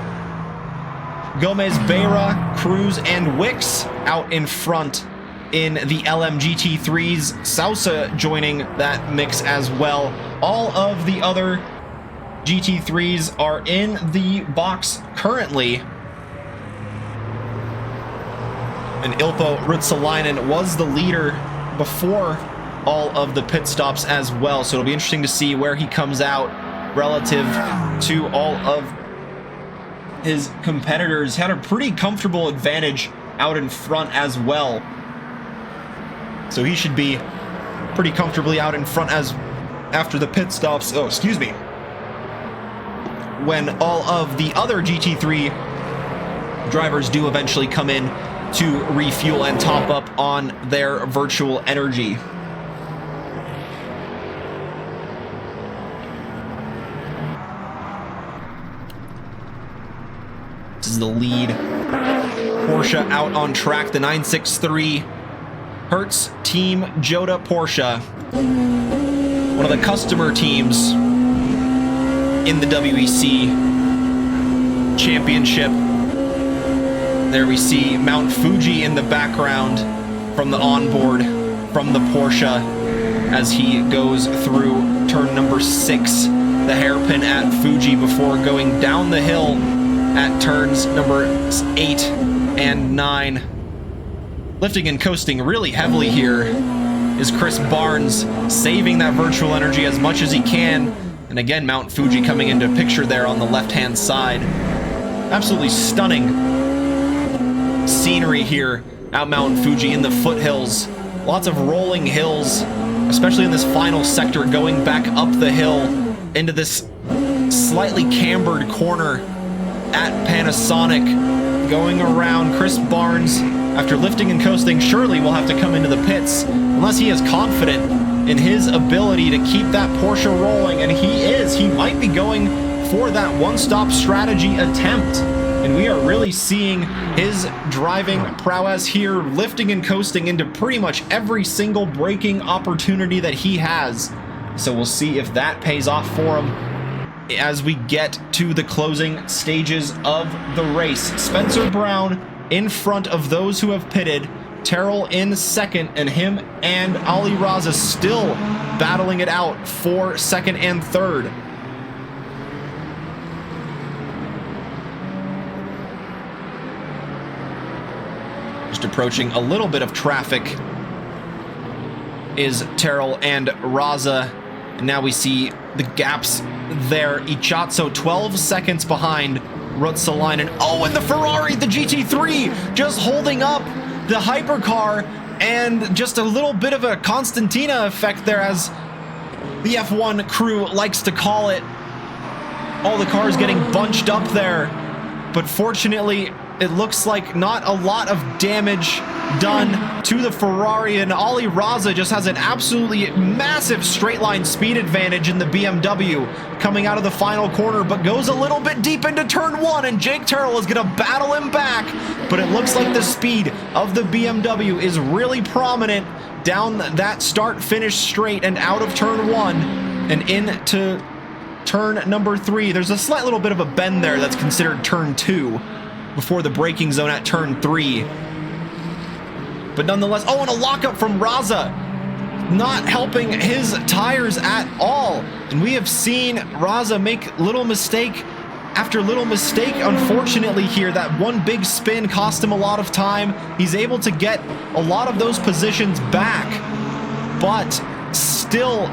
Gomez, Beira, Cruz, and Wicks out in front in the LM GT3s. Sousa joining that mix as well. All of the other GT3s are in the box currently. And Ilpo Ruotsalainen was the leader before all of the pit stops as well. So it'll be interesting to see where he comes out relative to all of his competitors. Had a pretty comfortable advantage out in front as well. So he should be pretty comfortably out in front as after the pit stops. Oh, excuse me. When all of the other GT3 drivers do eventually come in to refuel and top up on their virtual energy. This is the lead Porsche out on track, the 963 Hertz Team Jota Porsche, one of the customer teams in the WEC Championship. There we see Mount Fuji in the background from the onboard from the Porsche as he goes through turn number 6, the hairpin at Fuji, before going down the hill at turns number 8 and 9. Lifting and coasting really heavily here is Chris Barnes, saving that virtual energy as much as he can. And again, Mount Fuji coming into picture there on the left-hand side. Absolutely stunning scenery here out Mount Fuji in the foothills. Lots of rolling hills, especially in this final sector, going back up the hill into this slightly cambered corner at Panasonic. Going around, Chris Barnes, after lifting and coasting, surely will have to come into the pits unless he is confident in his ability to keep that Porsche rolling, and he might be going for that one-stop strategy attempt. And we are really seeing his driving prowess here, lifting and coasting into pretty much every single braking opportunity that he has. So we'll see if that pays off for him as we get to the closing stages of the race. Spencer Brown in front of those who have pitted, Terrell in second, and him and Ali Raza still battling it out for second and third. Just approaching a little bit of traffic is Terrell and Raza. And now we see the gaps there. Ichatso 12 seconds behind Ruotsalainen. Oh, and the Ferrari, the GT3, just holding up the hypercar, and just a little bit of a Constantina effect there, as the F1 crew likes to call it. All the cars getting bunched up there, but fortunately it looks like not a lot of damage done to the Ferrari, and Ali Raza just has an absolutely massive straight line speed advantage in the BMW coming out of the final corner, but goes a little bit deep into turn one, and Jake Terrell is going to battle him back, but it looks like the speed of the BMW is really prominent down that start-finish straight and out of turn one and into turn number 3. There's a slight little bit of a bend there that's considered turn 2 before the braking zone at turn 3. But nonetheless, oh, and a lockup from Raza, not helping his tires at all. And we have seen Raza make little mistake after little mistake. Unfortunately here, that one big spin cost him a lot of time. He's able to get a lot of those positions back, but still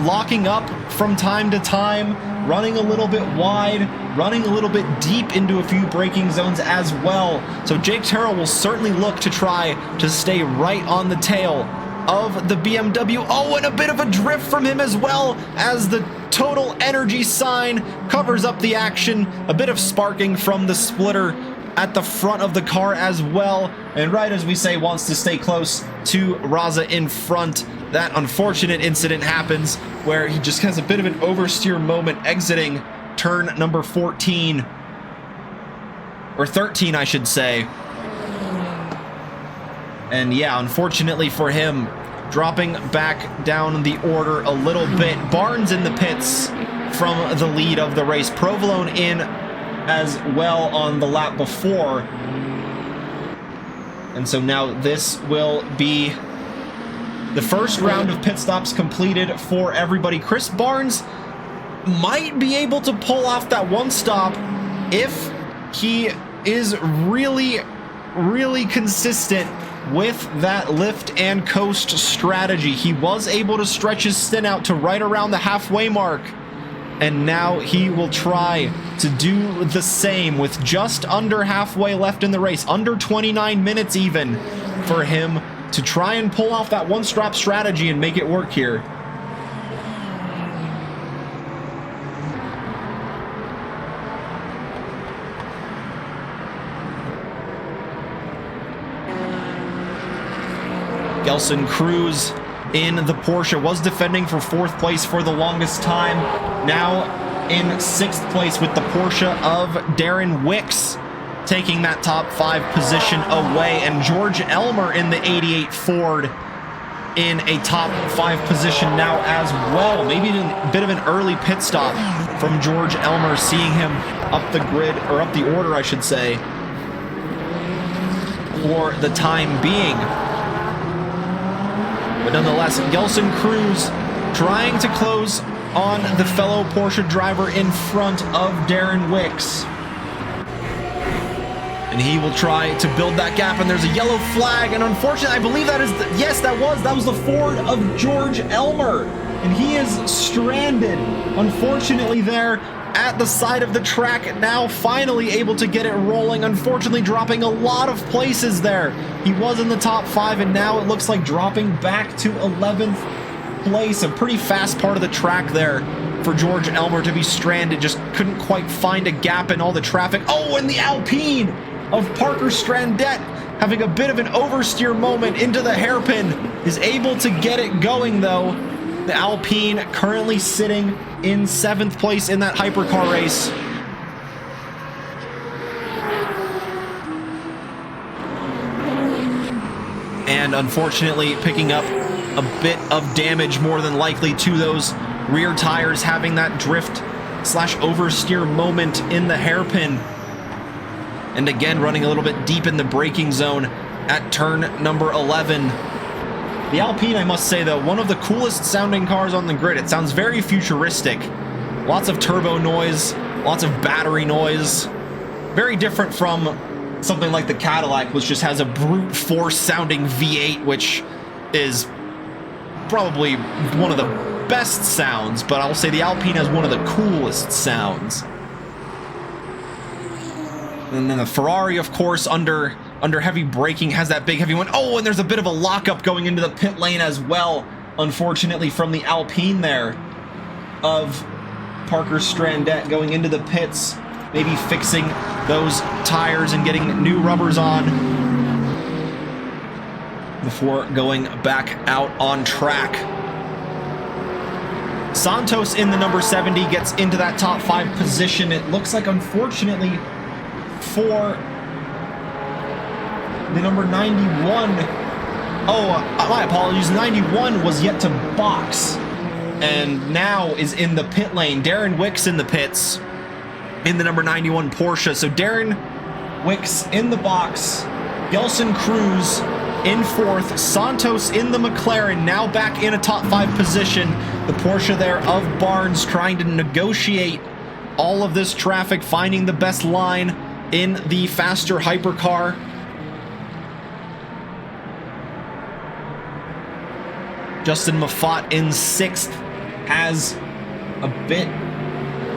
locking up from time to time, running a little bit wide, running a little bit deep into a few braking zones as well. So Jake Terrell will certainly look to try to stay right on the tail of the BMW. Oh, and a bit of a drift from him as well, as the total energy sign covers up the action. A bit of sparking from the splitter at the front of the car as well. And right as we say, wants to stay close to Raza in front. That unfortunate incident happens where he just has a bit of an oversteer moment exiting turn number 14. Or 13, I should say. And yeah, unfortunately for him, dropping back down the order a little bit. Barnes in the pits from the lead of the race. Provolone in as well on the lap before. And so now this will be the first round of pit stops completed for everybody. Chris Barnes might be able to pull off that one stop if he is really consistent with that lift and coast strategy. He was able to stretch his stint out to right around the halfway mark, and now he will try to do the same with just under halfway left in the race, under 29 minutes even, for him to try and pull off that one-stop strategy and make it work here. Gelson Cruz in the Porsche was defending for 4th place for the longest time. Now in 6th place with the Porsche of Darren Wicks, taking that top 5 position away, and George Elmer in the 88 Ford in a top 5 position now as well. Maybe a bit of an early pit stop from George Elmer, seeing him up the grid, or up the order I should say, for the time being. But nonetheless, Gelson Cruz trying to close on the fellow Porsche driver in front of Darren Wicks. And he will try to build that gap, and there's a yellow flag, and unfortunately, I believe that is, yes, that was the Ford of George Elmer, and he is stranded, unfortunately, there at the side of the track, now finally able to get it rolling, unfortunately dropping a lot of places there. He was in the top 5, and now it looks like dropping back to 11th place, a pretty fast part of the track there for George Elmer to be stranded, just couldn't quite find a gap in all the traffic. Oh, and the Alpine of Parker Strandette having a bit of an oversteer moment into the hairpin, is able to get it going though. The Alpine currently sitting in 7th place in that hypercar race. And unfortunately picking up a bit of damage, more than likely, to those rear tires, having that drift slash oversteer moment in the hairpin. And again, running a little bit deep in the braking zone at turn number 11. The Alpine, I must say though, one of the coolest sounding cars on the grid. It sounds very futuristic. Lots of turbo noise, lots of battery noise. Very different from something like the Cadillac, which just has a brute force sounding V8, which is probably one of the best sounds, but I'll say the Alpine has one of the coolest sounds. And then the Ferrari, of course, under heavy braking, has that big heavy one. Oh, and there's a bit of a lockup going into the pit lane as well, unfortunately, from the Alpine there, of Parker Strandet going into the pits, maybe fixing those tires and getting new rubbers on before going back out on track. Santos in the number 70 gets into that top 5 position. It looks like, unfortunately, for the number 91. Oh, my apologies. 91 was yet to box and now is in the pit lane. Darren Wicks in the pits in the number 91 Porsche. So Darren Wicks in the box, Gelson Cruz in 4th, Santos in the McLaren, now back in a top 5 position. The Porsche there of Barnes trying to negotiate all of this traffic, finding the best line in the faster hypercar. Justin Moffat in 6th has a bit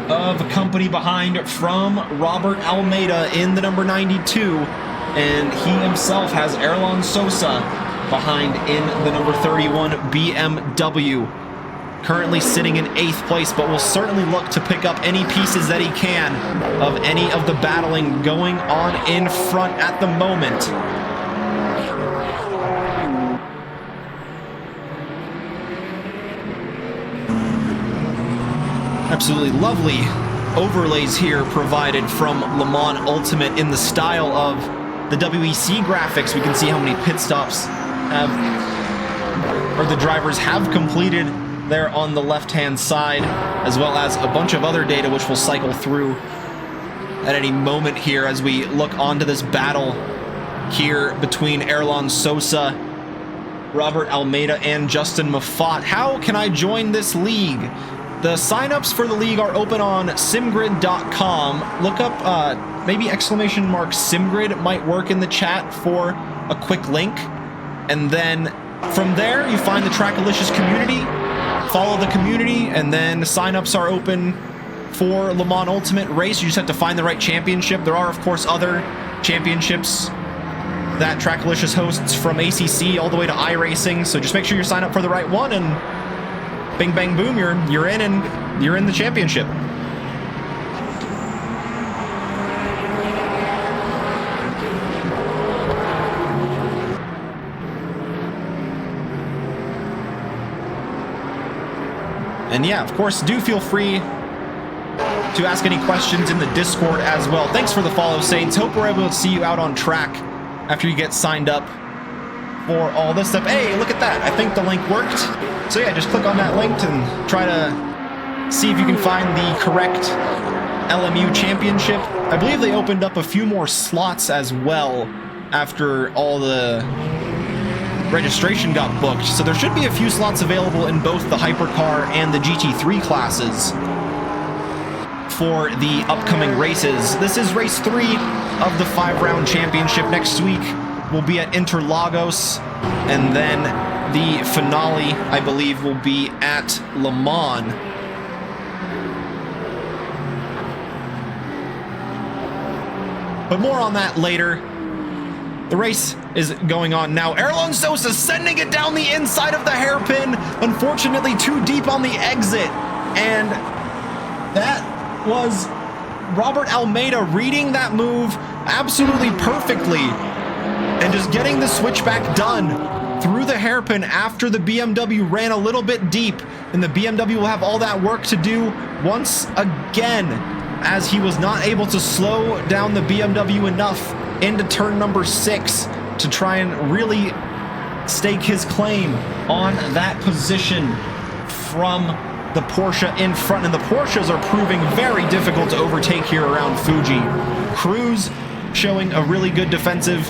of a company behind from Robert Almeida in the number 92, and he himself has Erlon Sosa behind in the number 31 BMW. Currently sitting in 8th place, but will certainly look to pick up any pieces that he can of any of the battling going on in front at the moment. Absolutely lovely overlays here provided from Le Mans Ultimate in the style of the WEC graphics. We can see how many pit stops the drivers have completed there on the left-hand side, as well as a bunch of other data which will cycle through at any moment here as we look onto this battle here between Erlon Sosa, Robert Almeida, and Justin Moffat. How can I join this league? The signups for the league are open on simgrid.com. Look up maybe exclamation mark Simgrid might work in the chat for a quick link. And then from there, you find the Trackalicious community, follow the community, and then signups are open for Le Mans Ultimate Race. You just have to find the right championship. There are, of course, other championships that Trackalicious hosts, from ACC all the way to iRacing. So just make sure you sign up for the right one, and bing, bang, boom, you're in, and you're in the championship. And yeah, of course, do feel free to ask any questions in the Discord as well. Thanks for the follow, Saints. Hope we're able to see you out on track after you get signed up for all this stuff. Hey, look at that. I think the link worked. So yeah, just click on that link and try to see if you can find the correct LMU championship. I believe they opened up a few more slots as well after all the registration got booked. So there should be a few slots available in both the Hypercar and the GT3 classes for the upcoming races. This is race 3 of the 5-round championship. Next week will be at Interlagos, and then the finale, I believe, will be at Le Mans. But more on that later. The race is going on now. Erlon Sosa sending it down the inside of the hairpin. Unfortunately, too deep on the exit. And that was Robert Almeida reading that move absolutely perfectly. and just getting the switchback done through the hairpin after the BMW ran a little bit deep, and the BMW will have all that work to do once again, as he was not able to slow down the BMW enough into turn number 6 to try and really stake his claim on that position from the Porsche in front. And the Porsches are proving very difficult to overtake here around Fuji. Cruz showing a really good defensive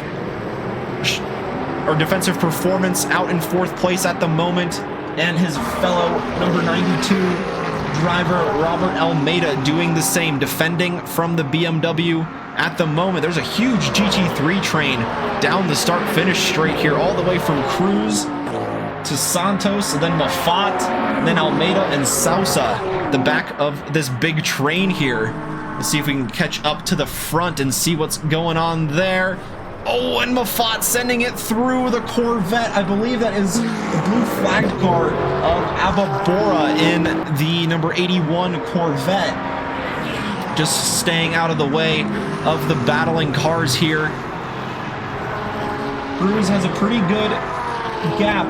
performance out in 4th place at the moment, and his fellow number 92 driver Robert Almeida doing the same, defending from the BMW at the moment. There's a huge GT3 train down the start-finish straight here, all the way from Cruz to Santos, and then Moffat, and then Almeida and Sousa, the back of this big train here. Let's see if we can catch up to the front and see what's going on there. Oh, and Moffat sending it through the Corvette. I believe that is the blue flagged car of Ababora in the number 81 Corvette. Just staying out of the way of the battling cars here. Cruz has a pretty good gap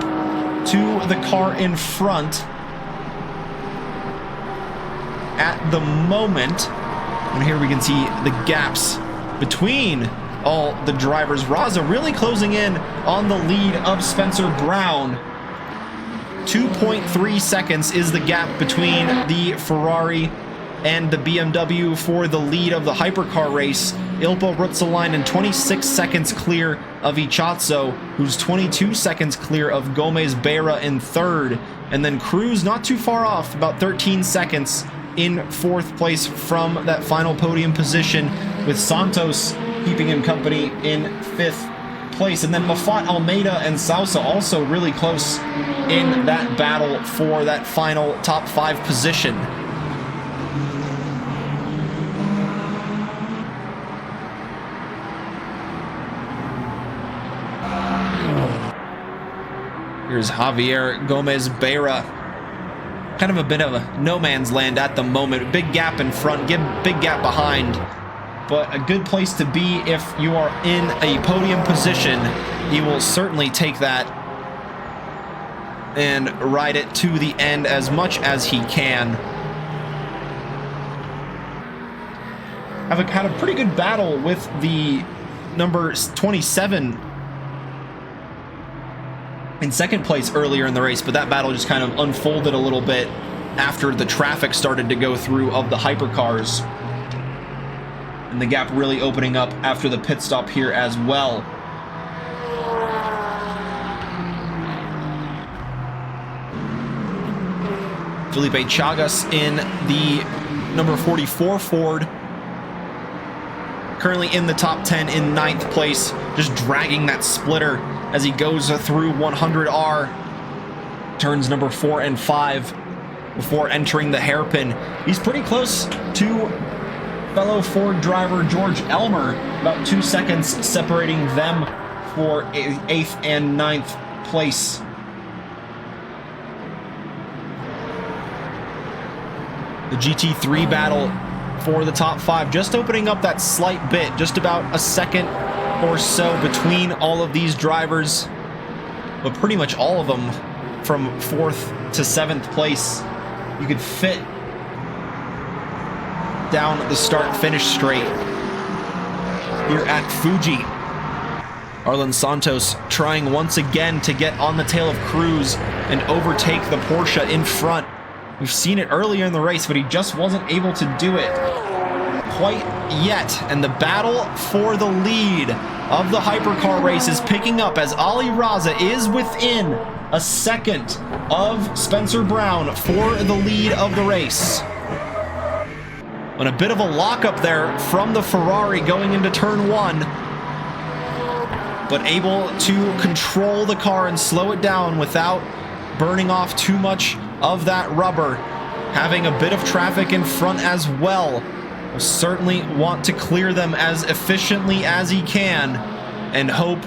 to the car in front at the moment. And here we can see the gaps between all the drivers. Raza really closing in on the lead of Spencer Brown. 2.3 seconds is the gap between the Ferrari and the BMW for the lead of the hypercar race. Ilpo Rutsalainen 26 seconds clear of Ichazzo, who's 22 seconds clear of Gomez Beira in 3rd. And then Cruz not too far off, about 13 seconds in 4th place from that final podium position, with Santos keeping him company in 5th place. And then Moffat, Almeida, and Sousa also really close in that battle for that final top 5 position. Here's Javier Gomez Beira. Kind of a bit of a no man's land at the moment. Big gap in front, big gap behind. But a good place to be if you are in a podium position. He will certainly take that and ride it to the end as much as he can. Have had a pretty good battle with the number 27 in 2nd place earlier in the race, but that battle just kind of unfolded a little bit after the traffic started to go through of the hypercars. And the gap really opening up after the pit stop here as well. Felipe Chagas in the number 44 Ford, currently in the top 10 in 9th place, just dragging that splitter as he goes through 100R, turns number 4 and 5 before entering the hairpin. He's pretty close to fellow Ford driver George Elmer, about 2 seconds separating them for 8th and 9th place. The GT3 battle for the top 5 just opening up that slight bit, just about a second or so between all of these drivers, but pretty much all of them from 4th to 7th place. You could fit down the start-finish straight here at Fuji. Arlen Santos trying once again to get on the tail of Cruz and overtake the Porsche in front. We've seen it earlier in the race, but he just wasn't able to do it quite yet. And the battle for the lead of the hypercar race is picking up as Ali Raza is within a second of Spencer Brown for the lead of the race. On a bit of a lockup there from the Ferrari going into turn 1, but able to control the car and slow it down without burning off too much of that rubber. Having a bit of traffic in front as well. Will certainly want to clear them as efficiently as he can, and hope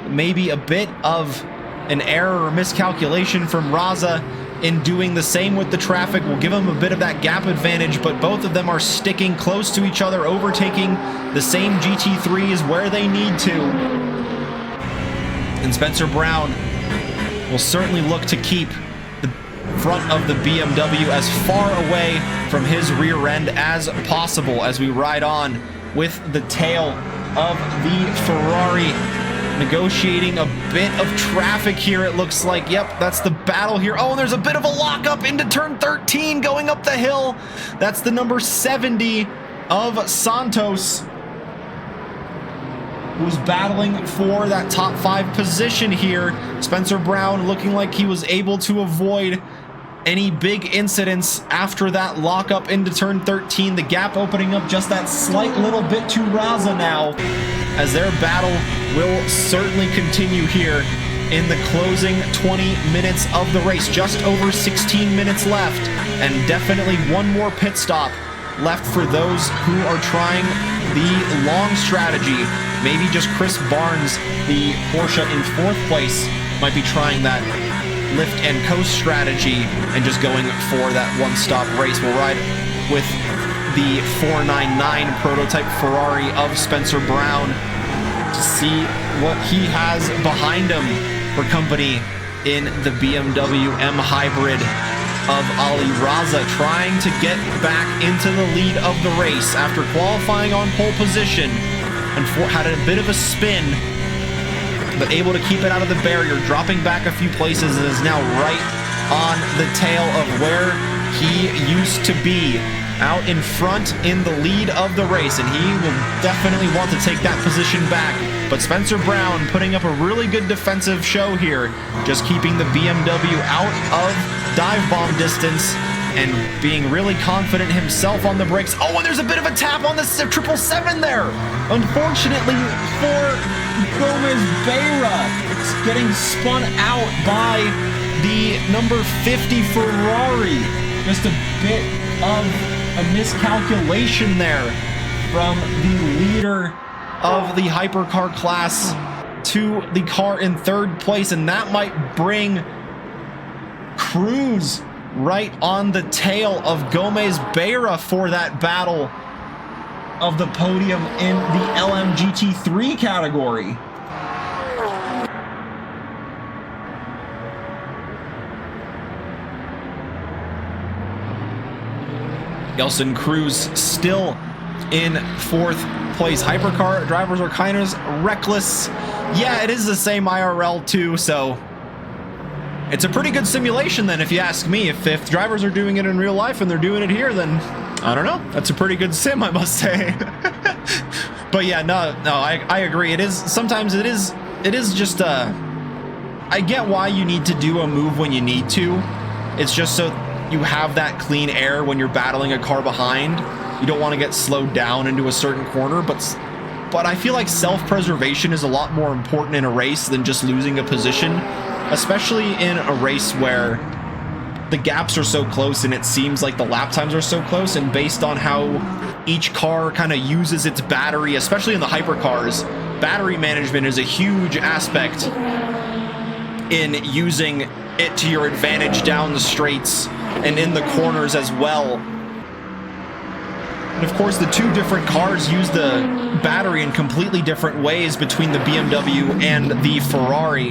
maybe a bit of an error or miscalculation from Raza in doing the same with the traffic will give him a bit of that gap advantage, but both of them are sticking close to each other, overtaking the same GT3s where they need to. And Spencer Brown will certainly look to keep the front of the BMW as far away from his rear end as possible as we ride on with the tail of the Ferrari. Negotiating a bit of traffic here, it looks like. Yep, that's the battle here. Oh, and there's a bit of a lockup into turn 13 going up the hill. That's the number 70 of Santos, who's battling for that top 5 position here. Spencer Brown looking like he was able to avoid any big incidents after that lockup into turn 13. The gap opening up just that slight little bit to Raza now, as their battle will certainly continue here in the closing 20 minutes of the race. Just over 16 minutes left, and definitely one more pit stop left for those who are trying the long strategy. Maybe just Chris Barnes, the Porsche in 4th place, might be trying that lift and coast strategy and just going for that one-stop race. We'll ride with the 499 prototype Ferrari of Spencer Brown to see what he has behind him for company in the BMW M Hybrid of Ali Raza, trying to get back into the lead of the race after qualifying on pole position and had a bit of a spin, but able to keep it out of the barrier, dropping back a few places, and is now right on the tail of where he used to be, out in front in the lead of the race, and he will definitely want to take that position back. But Spencer Brown putting up a really good defensive show here, just keeping the BMW out of dive bomb distance and being really confident himself on the brakes. Oh, and there's a bit of a tap on the 777 there. Unfortunately for Gomez Beira, it's getting spun out by the number 50 Ferrari. Just a bit of a miscalculation there from the leader of the hypercar class to the car in 3rd place, and that might bring Cruz right on the tail of Gomez Beira for that battle of the podium in the LMGT3 category. Gelson Cruz still in 4th place. Hypercar drivers are kind of reckless. Yeah, it is the same IRL too, so it's a pretty good simulation then, if you ask me. If drivers are doing it in real life and they're doing it here, then I don't know. That's a pretty good sim, I must say. But yeah, no, I agree. It is, sometimes it is just I get why you need to do a move when you need to. It's just so you have that clean air when you're battling a car behind. You don't want to get slowed down into a certain corner, but I feel like self-preservation is a lot more important in a race than just losing a position, especially in a race where the gaps are so close and it seems like the lap times are so close, and based on how each car kind of uses its battery, especially in the hypercars, battery management is a huge aspect in using it to your advantage down the straights and in the corners as well. And of course, the two different cars use the battery in completely different ways between the BMW and the Ferrari.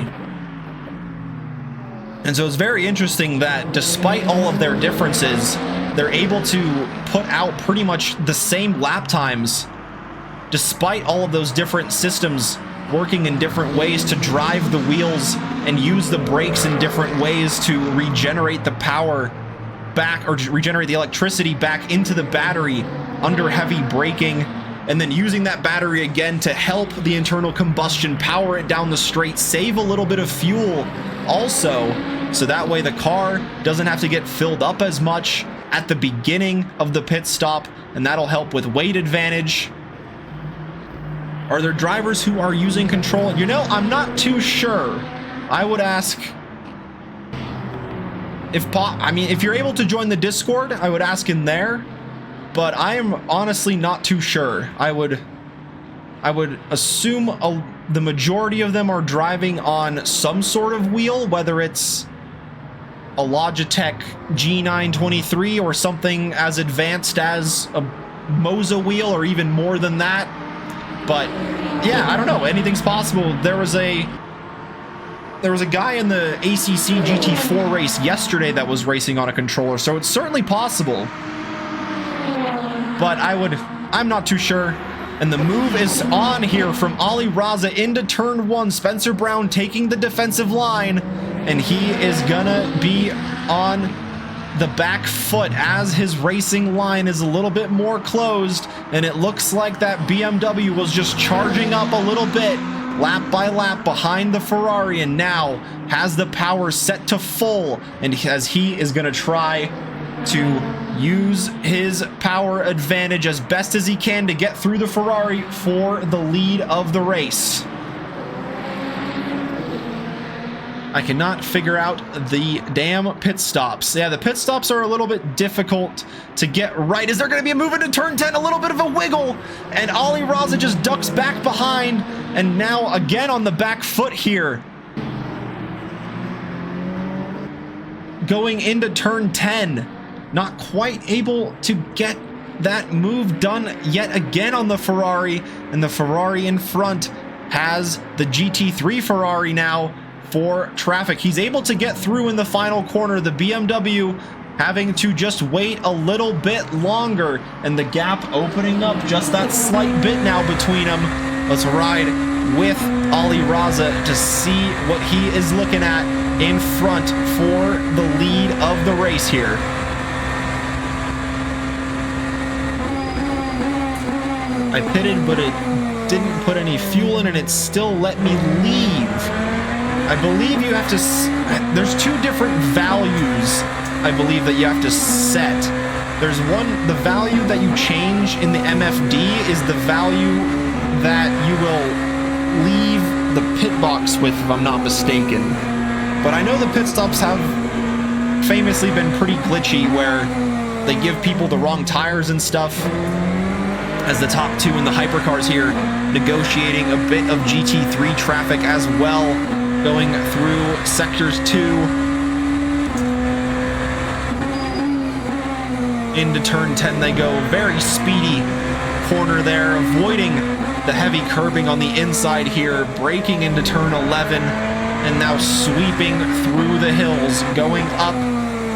And so it's very interesting that despite all of their differences, they're able to put out pretty much the same lap times, despite all of those different systems working in different ways to drive the wheels and use the brakes in different ways to regenerate the power back, or regenerate the electricity back into the battery under heavy braking, and then using that battery again to help the internal combustion power it down the straight, save a little bit of fuel also, so that way the car doesn't have to get filled up as much at the beginning of the pit stop, and that'll help with weight advantage. Are there drivers who are using control? You know, I'm not too sure. I would ask if you're able to join the Discord, I would ask in there, but I am honestly not too sure. I would assume the majority of them are driving on some sort of wheel, whether it's a Logitech G923 or something as advanced as a Moza wheel, or even more than that. But yeah, I don't know, anything's possible. There was a there was a guy in the ACC GT4 race yesterday that was racing on a controller, so it's certainly possible. But I'm not too sure. And the move is on here from Ali Raza into turn 1. Spencer Brown taking the defensive line, and he is gonna be on the back foot as his racing line is a little bit more closed, and it looks like that BMW was just charging up a little bit, lap by lap behind the Ferrari, and now has the power set to full, and as he is gonna try to use his power advantage as best as he can to get through the Ferrari for the lead of the race. I cannot figure out the damn pit stops. Yeah, the pit stops are a little bit difficult to get right. Is there going to be a move into turn 10? A little bit of a wiggle, and Ali Raza just ducks back behind, and now again on the back foot here. Going into turn 10. Not quite able to get that move done yet again on the Ferrari, and the Ferrari in front has the GT3 Ferrari now for traffic. He's able to get through in the final corner, the BMW having to just wait a little bit longer, and the gap opening up just that slight bit now between them. Let's ride with Ali Raza to see what he is looking at in front for the lead of the race here. I pitted, but it didn't put any fuel in, and it still let me leave. I believe you have to... There's two different values, I believe, that you have to set. There's one, the value that you change in the MFD is the value that you will leave the pit box with, if I'm not mistaken. But I know the pit stops have famously been pretty glitchy, where they give people the wrong tires and stuff, as the top two in the hypercars here negotiating a bit of GT3 traffic as well, going through sectors 2 into turn 10. They go very speedy corner there, avoiding the heavy curbing on the inside here, braking into turn 11, and now sweeping through the hills, going up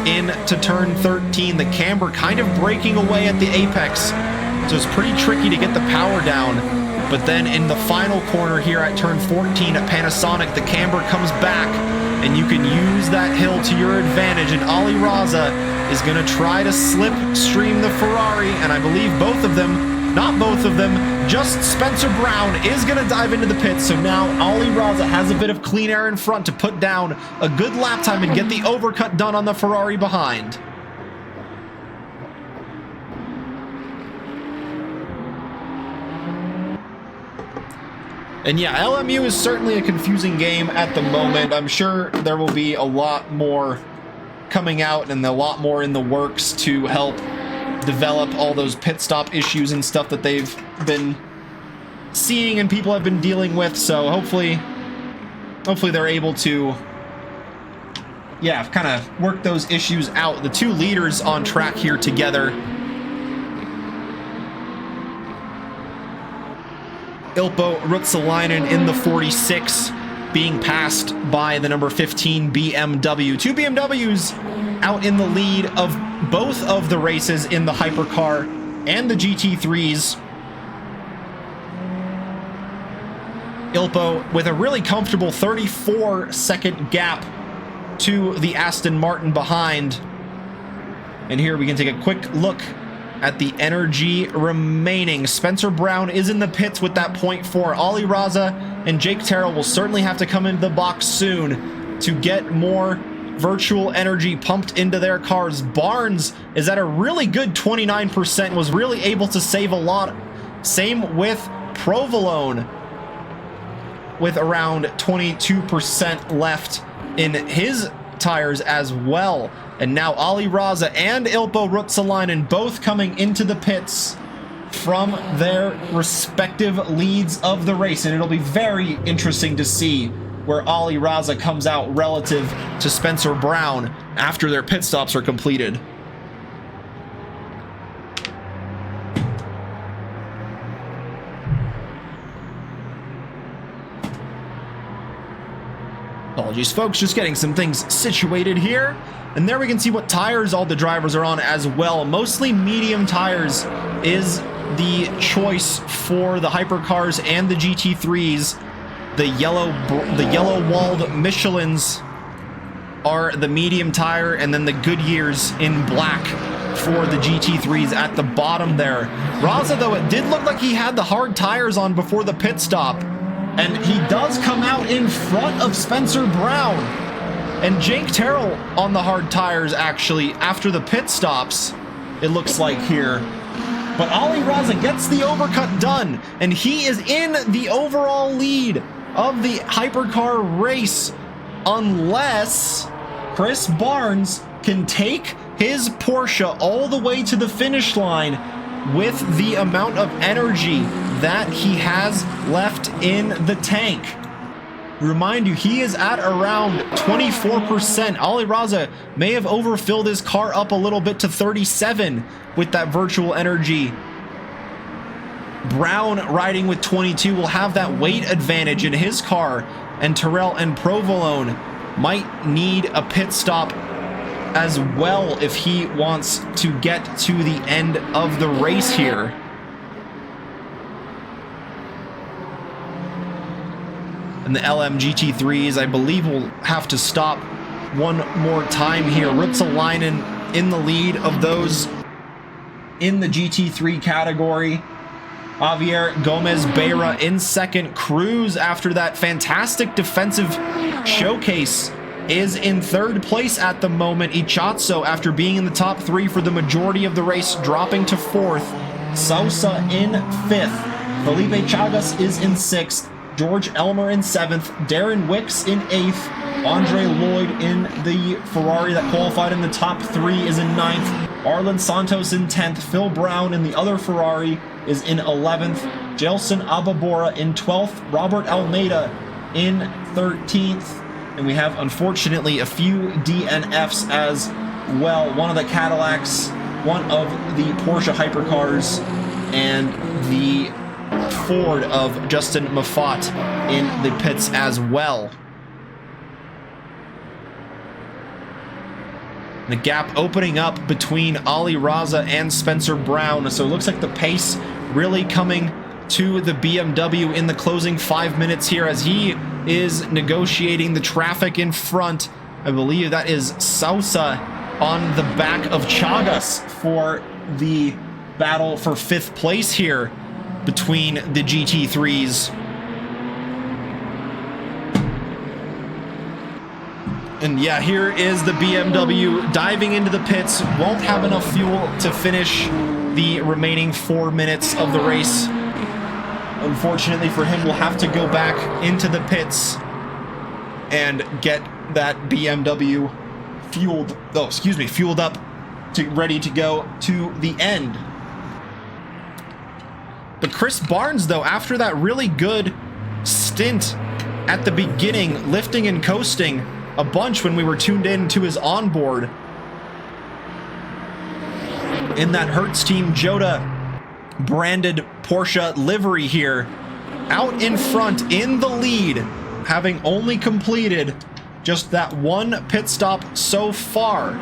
into turn 13. The camber kind of breaking away at the apex, so it's pretty tricky to get the power down. But then in the final corner here at turn 14 at Panasonic, the camber comes back, and you can use that hill to your advantage, and Ali Raza is going to try to slipstream the Ferrari, and I believe both of them, not both of them, just Spencer Brown is going to dive into the pits. So now Ali Raza has a bit of clean air in front to put down a good lap time and get the overcut done on the Ferrari behind. And yeah, LMU is certainly a confusing game at the moment. I'm sure there will be a lot more coming out and a lot more in the works to help develop all those pit stop issues and stuff that they've been seeing and people have been dealing with. So hopefully they're able to, yeah, kind of work those issues out. The two leaders on track here together. Ilpo Ruotsalainen in the 46, being passed by the number 15 BMW. Two BMWs out in the lead of both of the races in the hypercar and the GT3s. Ilpo with a really comfortable 34-second gap to the Aston Martin behind. And here we can take a quick look at the energy remaining. Spencer Brown is in the pits with that 0.4. Ali Raza and Jake Terrell will certainly have to come into the box soon to get more virtual energy pumped into their cars. Barnes is at a really good 29%, was really able to save a lot. Same with Provolone with around 22% left in his tires as well. And now Ali Raza and Ilpo Ruotsalainen both coming into the pits from their respective leads of the race. And it'll be very interesting to see where Ali Raza comes out relative to Spencer Brown after their pit stops are completed. Apologies, folks, just getting some things situated here. And there we can see what tires all the drivers are on as well. Mostly medium tires is the choice for the hypercars and the GT3s. The yellow walled Michelins are the medium tire, and then the Goodyears in black for the GT3s at the bottom there. Raza, though, it did look like he had the hard tires on before the pit stop. And he does come out in front of Spencer Brown and Jake Terrell on the hard tires, actually, after the pit stops, it looks like here. But Ali Raza gets the overcut done, and he is in the overall lead of the hypercar race, unless Chris Barnes can take his Porsche all the way to the finish line with the amount of energy that he has left in the tank. Remind you, he is at around 24%. Ali Raza may have overfilled his car up a little bit to 37 with that virtual energy. Brown riding with 22 will have that weight advantage in his car, and Terrell and Provolone might need a pit stop as well if he wants to get to the end of the race here. And the LM GT3s, I believe, will have to stop one more time here. Ruotsalainen in the lead of those in the GT3 category. Javier Gomez-Beira in second. Cruz, after that fantastic defensive showcase, is in third place at the moment. Ichazo, after being in the top three for the majority of the race, dropping to fourth. Sousa in fifth. Felipe Chagas is in sixth. George Elmer in seventh. Darren Wicks in eighth. Andre Lloyd in the Ferrari that qualified in the top three is in ninth. Arlen Santos in 10th. Phil Brown in the other Ferrari is in 11th. Gelson Ababora in 12th. Robert Almeida in 13th. And we have, unfortunately, a few DNFs as well. One of the Cadillacs, one of the Porsche hypercars, and the Ford of Justin Moffat in the pits as well. The gap opening up between Ali Raza and Spencer Brown. So it looks like the pace really coming to the BMW in the closing 5 minutes here as he is negotiating the traffic in front. I believe that is Sousa on the back of Chagas for the battle for fifth place here between the GT3s. And yeah, here is the BMW diving into the pits. Won't have enough fuel to finish the remaining 4 minutes of the race. Unfortunately for him, we'll have to go back into the pits and get that BMW fueled up to ready to go to the end. But Chris Barnes, though, after that really good stint at the beginning, lifting and coasting a bunch when we were tuned in to his onboard in that Hertz Team Joda branded Porsche livery here, out in front in the lead, having only completed just that one pit stop so far.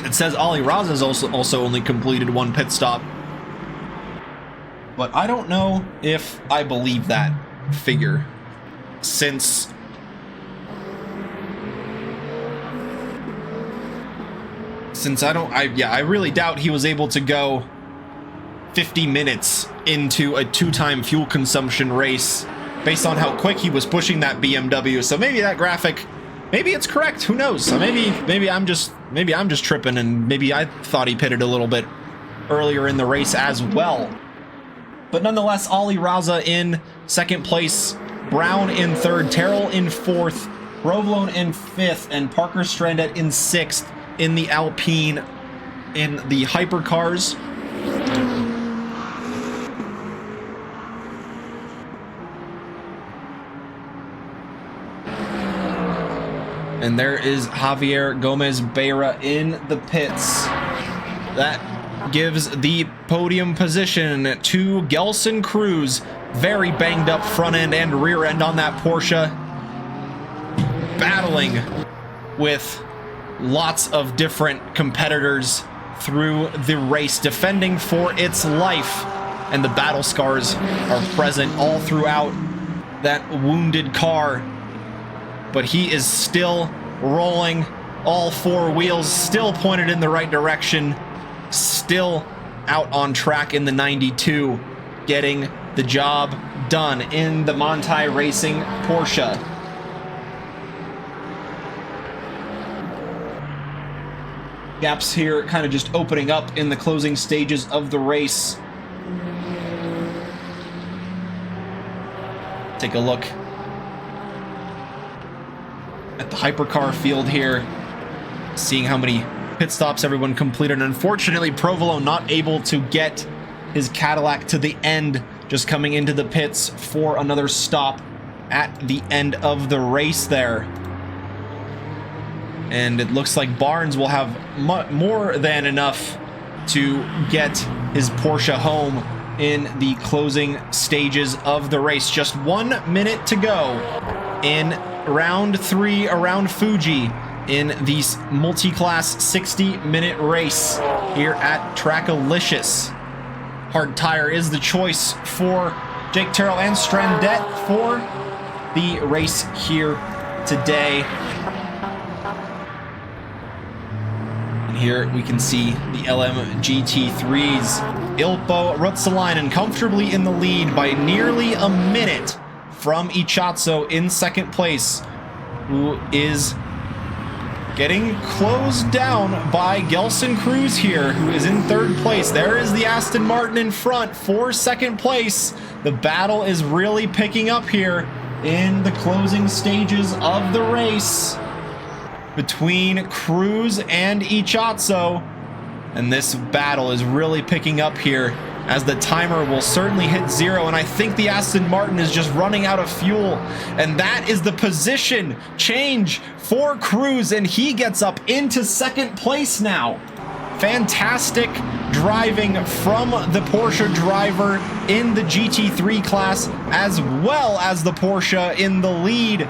It says Ali Raza has also only completed one pit stop, but I don't know if I believe that figure, since I really doubt he was able to go 50 minutes into a two-time fuel consumption race based on how quick he was pushing that BMW. So maybe that graphic, maybe it's correct. Who knows? So maybe I'm just tripping, and maybe I thought he pitted a little bit earlier in the race as well. But nonetheless, Ali Raza in second place, Brown in third, Terrell in fourth, Provolone in fifth, and Parker Strandet in sixth in the Alpine in the hypercars. And there is Javier Gomez-Beira in the pits. That gives the podium position to Gelson Cruz very banged up front end and rear end on that Porsche, battling with lots of different competitors through the race, defending for its life, and the battle scars are present all throughout that wounded car, but he is still rolling, all four wheels still pointed in the right direction, still out on track in the 92, getting the job done in the Montai Racing Porsche. Gaps here kind of just opening up in the closing stages of the race. Take a look at the hypercar field here, seeing how many pit stops everyone completed. Unfortunately, Provolone not able to get his Cadillac to the end, just coming into the pits for another stop at the end of the race there. And it looks like Barnes will have more than enough to get his Porsche home in the closing stages of the race. Just 1 minute to go in round 3 around Fuji in the multi-class 60-minute race here at Trackalicious. Hard tire is the choice for Jake Terrell and Strandette for the race here today. And here we can see the LM GT3s. Ilpo Ruotsalainen comfortably in the lead by nearly a minute from Ichazzo in second place, who is getting closed down by Gelson Cruz here, who is in third place. There is the Aston Martin in front for second place. The battle is really picking up here in the closing stages of the race between Cruz and Ichazzo. And this battle is really picking up here as the timer will certainly hit 0. And I think the Aston Martin is just running out of fuel. And that is the position change for Cruz. And he gets up into second place now. Fantastic driving from the Porsche driver in the GT3 class, as well as the Porsche in the lead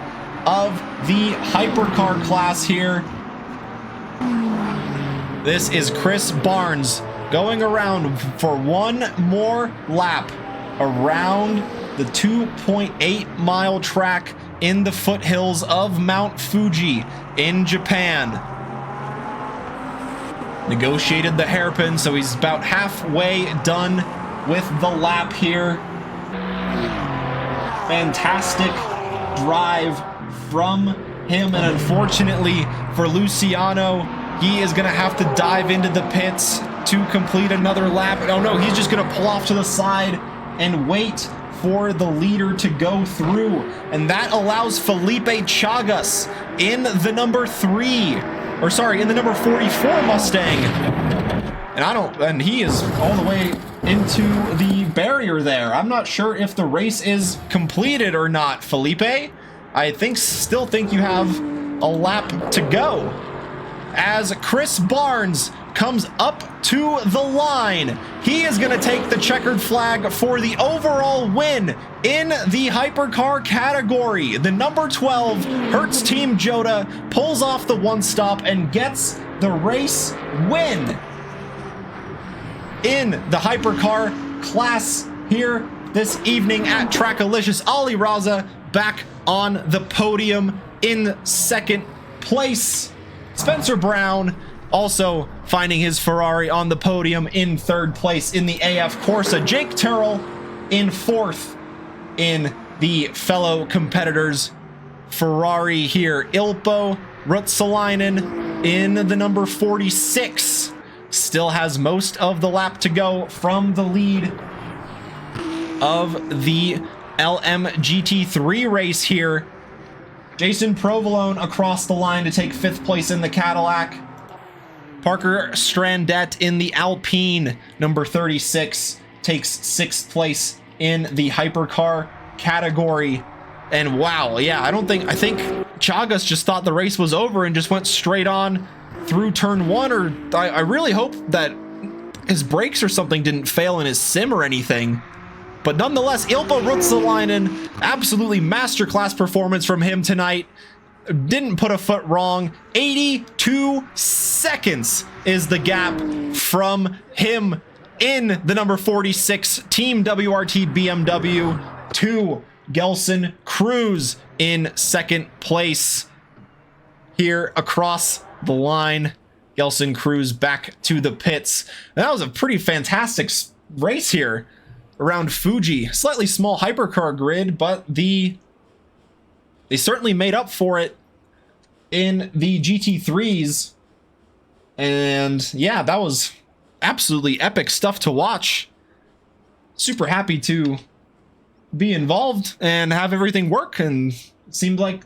of the hypercar class here. This is Chris Barnes going around for one more lap around the 2.8 mile track in the foothills of Mount Fuji in Japan. Negotiated the hairpin, so he's about halfway done with the lap here. Fantastic drive from him, and unfortunately for Luciano, he is going to have to dive into the pits to complete another lap. Oh no, he's just going to pull off to the side and wait for the leader to go through. And that allows Felipe Chagas in the number 44 Mustang. And he is all the way into the barrier there. I'm not sure if the race is completed or not, Felipe. I still think you have a lap to go, as Chris Barnes comes up to the line. He is going to take the checkered flag for the overall win in the hypercar category. The number 12 Hertz Team Joda pulls off the one stop and gets the race win in the hypercar class here this evening at Trackalicious. Ali Raza back on the podium in second place. Spencer Brown also finding his Ferrari on the podium in third place in the AF Corsa. Jake Terrell in fourth in the fellow competitors' Ferrari here. Ilpo Ruotsalainen in the number 46. Still has most of the lap to go from the lead of the LM GT3 race here. Jason Provolone across the line to take fifth place in the Cadillac. Parker Strandette in the Alpine, number 36, takes sixth place in the hypercar category. And wow, yeah, I think Chagas just thought the race was over and just went straight on through turn one. Or I really hope that his brakes or something didn't fail in his sim or anything, But nonetheless, Ilpo Ruotsalainen, absolutely masterclass performance from him tonight. Didn't put a foot wrong. 82 seconds is the gap from him in the number 46 Team WRT BMW to Gelson Cruz in second place. Here across the line, Gelson Cruz back to the pits. That was a pretty fantastic race here around Fuji. Slightly small hypercar grid, but they certainly made up for it in the GT3s. And yeah, that was absolutely epic stuff to watch. Super happy to be involved and have everything work, and it seemed like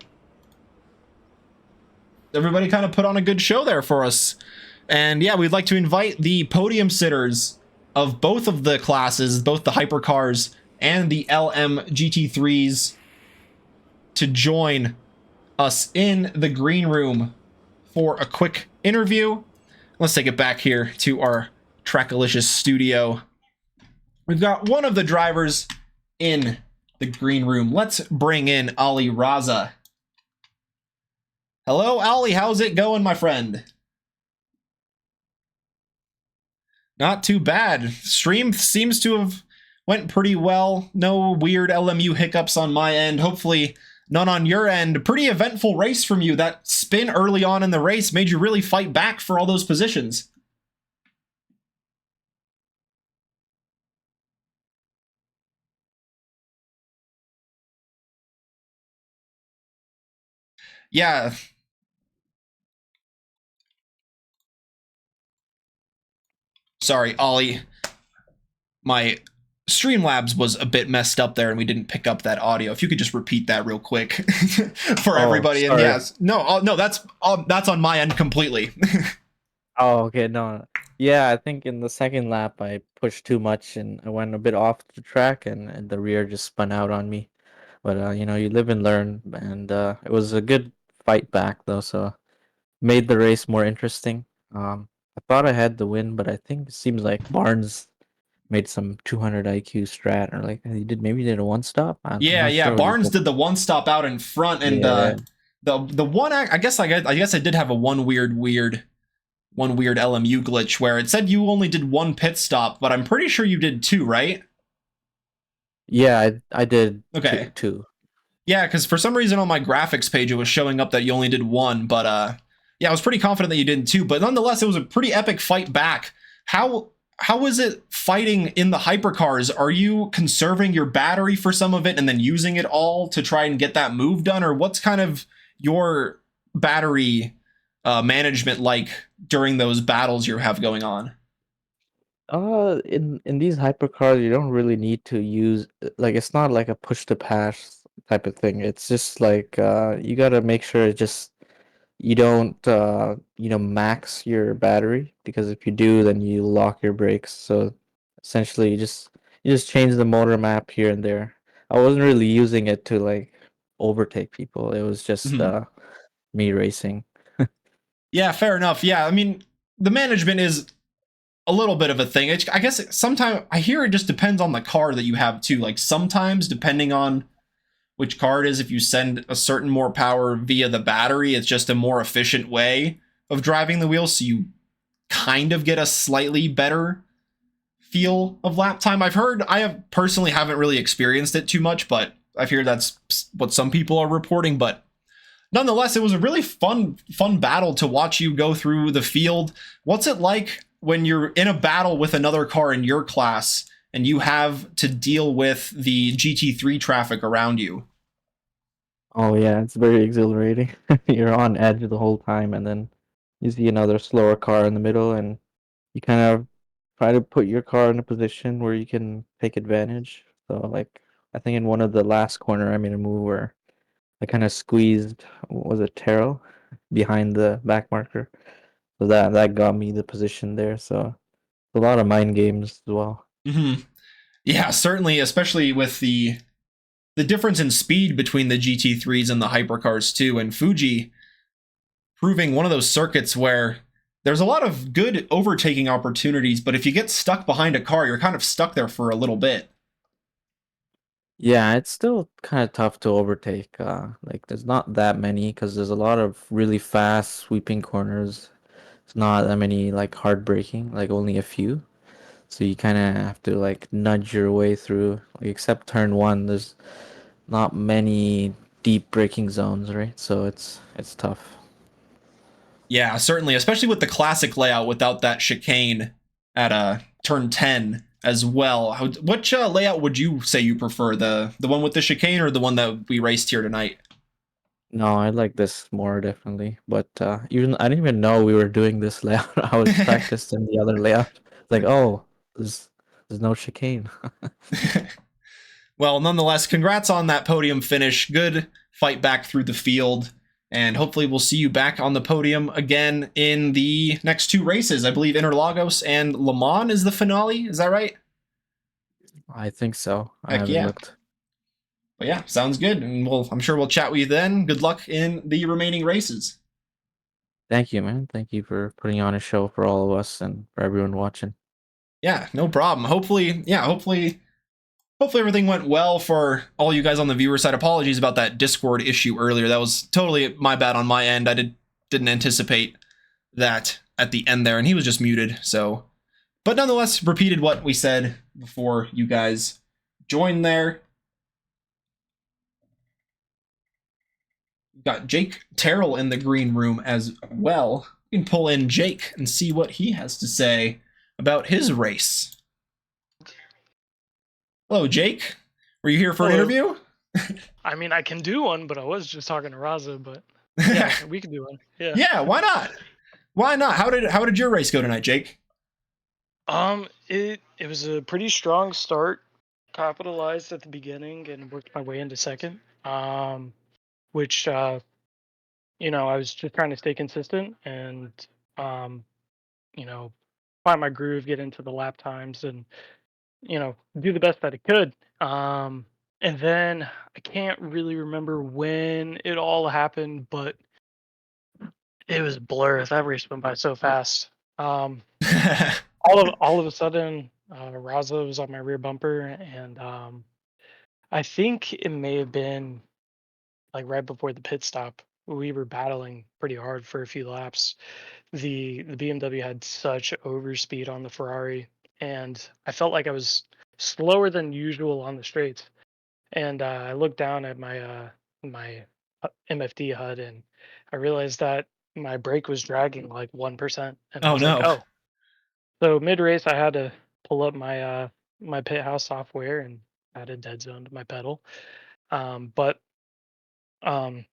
everybody kind of put on a good show there for us. And yeah, we'd like to invite the podium sitters of both of the classes, both the hypercars and the LM GT3s, to join us in the green room for a quick interview. Let's take it back here to our Trackalicious studio. We've got one of the drivers in the green room. Let's bring in Ali Raza. Hello, Ali. How's it going, my friend? Not too bad. Stream seems to have went pretty well. No weird LMU hiccups on my end. Hopefully none on your end. Pretty eventful race from you. That spin early on in the race made you really fight back for all those positions. Yeah. Sorry, Ollie. My Streamlabs was a bit messed up there and we didn't pick up that audio. If you could just repeat that real quick for everybody. Sorry. And yes, no, that's on my end completely. Oh, okay, no. Yeah, I think in the second lap I pushed too much and I went a bit off the track and the rear just spun out on me. But you know, you live and learn, and it was a good fight back though, so made the race more interesting. I thought I had the win, but I think it seems like Barnes made some 200 IQ strat, or like he did a one stop. I'm not Yeah. sure what he Barnes did. did the one stop out in front, and Yeah. the one I guess I did have a one weird LMU glitch where it said you only did one pit stop, but I'm pretty sure you did two, right? Yeah, I did Okay. two. Yeah, because for some reason on my graphics page it was showing up that you only did one, but yeah, I was pretty confident that you did two. But nonetheless, it was a pretty epic fight back. How is it fighting in the hypercars? Are you conserving your battery for some of it and then using it all to try and get that move done, or what's kind of your battery management like during those battles you have going on? In these hypercars, you don't really need to use like it's not like a push to pass type of thing. It's just like you gotta make sure it just you don't max your battery, because if you do, then you lock your brakes. So essentially, you just change the motor map here and there. I wasn't really using it to like overtake people. It was just me racing. Yeah, fair enough. Yeah, I mean, the management is a little bit of a thing. I guess sometimes I hear it just depends on the car that you have too. Like sometimes, depending on which car it is, if you send a certain more power via the battery, it's just a more efficient way of driving the wheel, so you kind of get a slightly better feel of lap time. I have personally haven't really experienced it too much, but I've heard that's what some people are reporting. But nonetheless, it was a really fun battle to watch you go through the field. What's it like when you're in a battle with another car in your class and you have to deal with the GT3 traffic around you? Oh yeah, it's very exhilarating. You're on edge the whole time, and then you see another slower car in the middle, and you kind of try to put your car in a position where you can take advantage. So like I think in one of the last corner I made a move where I kind of squeezed, what was it, Terrell behind the back marker. So that got me the position there. So a lot of mind games as well. Mm-hmm. Yeah, certainly, especially with the difference in speed between the GT3s and the hypercars too, and Fuji proving one of those circuits where there's a lot of good overtaking opportunities, but if you get stuck behind a car, you're kind of stuck there for a little bit. Yeah, it's still kind of tough to overtake. Like there's not that many because there's a lot of really fast sweeping corners. It's not that many like hard braking, like only a few. So you kind of have to like nudge your way through. Like except turn one, there's not many deep braking zones, right? So it's tough. Yeah, certainly, especially with the classic layout without that chicane at turn 10 as well. Which layout would you say you prefer? The one with the chicane or the one that we raced here tonight? No, I like this more definitely. But even I didn't even know we were doing this layout. I was practicing the other layout. Like, oh, there's there's no chicane. Well, nonetheless, congrats on that podium finish. Good fight back through the field. And hopefully we'll see you back on the podium again in the next two races. I believe Interlagos and Le Mans is the finale. Is that right? I think so. I Heck haven't yeah. looked. But yeah, sounds good. And I'm sure we'll chat with you then. Good luck in the remaining races. Thank you, man. Thank you for putting on a show for all of us and for everyone watching. Yeah, no problem. Hopefully everything went well for all you guys on the viewer side. Apologies about that Discord issue earlier. That was totally my bad on my end. I didn't anticipate that at the end there, and he was just muted. So, but nonetheless, repeated what we said before you guys joined there. Got Jake Terrell in the green room as well. You can pull in Jake and see what he has to say about his race. Hello, Jake. Were you here for an Hello. interview? I mean, I can do one, but I was just talking to Raza, but yeah, we can do one. Yeah. Yeah, why not? Why not? How did your race go tonight, Jake? It was a pretty strong start. Capitalized at the beginning and worked my way into second. Which I was just trying to stay consistent and um, you know, find my groove, get into the lap times, and do the best that I could. And then I can't really remember when it all happened, but it was a blur. That race went by so fast. Um, all of a sudden, Raza was on my rear bumper, and I think it may have been like right before the pit stop. We were battling pretty hard for a few laps. The BMW had such overspeed on the Ferrari, and I felt like I was slower than usual on the straights. And I looked down at my MFD HUD, and I realized that my brake was dragging like 1%, and I Oh was like, no. oh. So mid race, I had to pull up my pit house software and add a dead zone to my pedal. But um,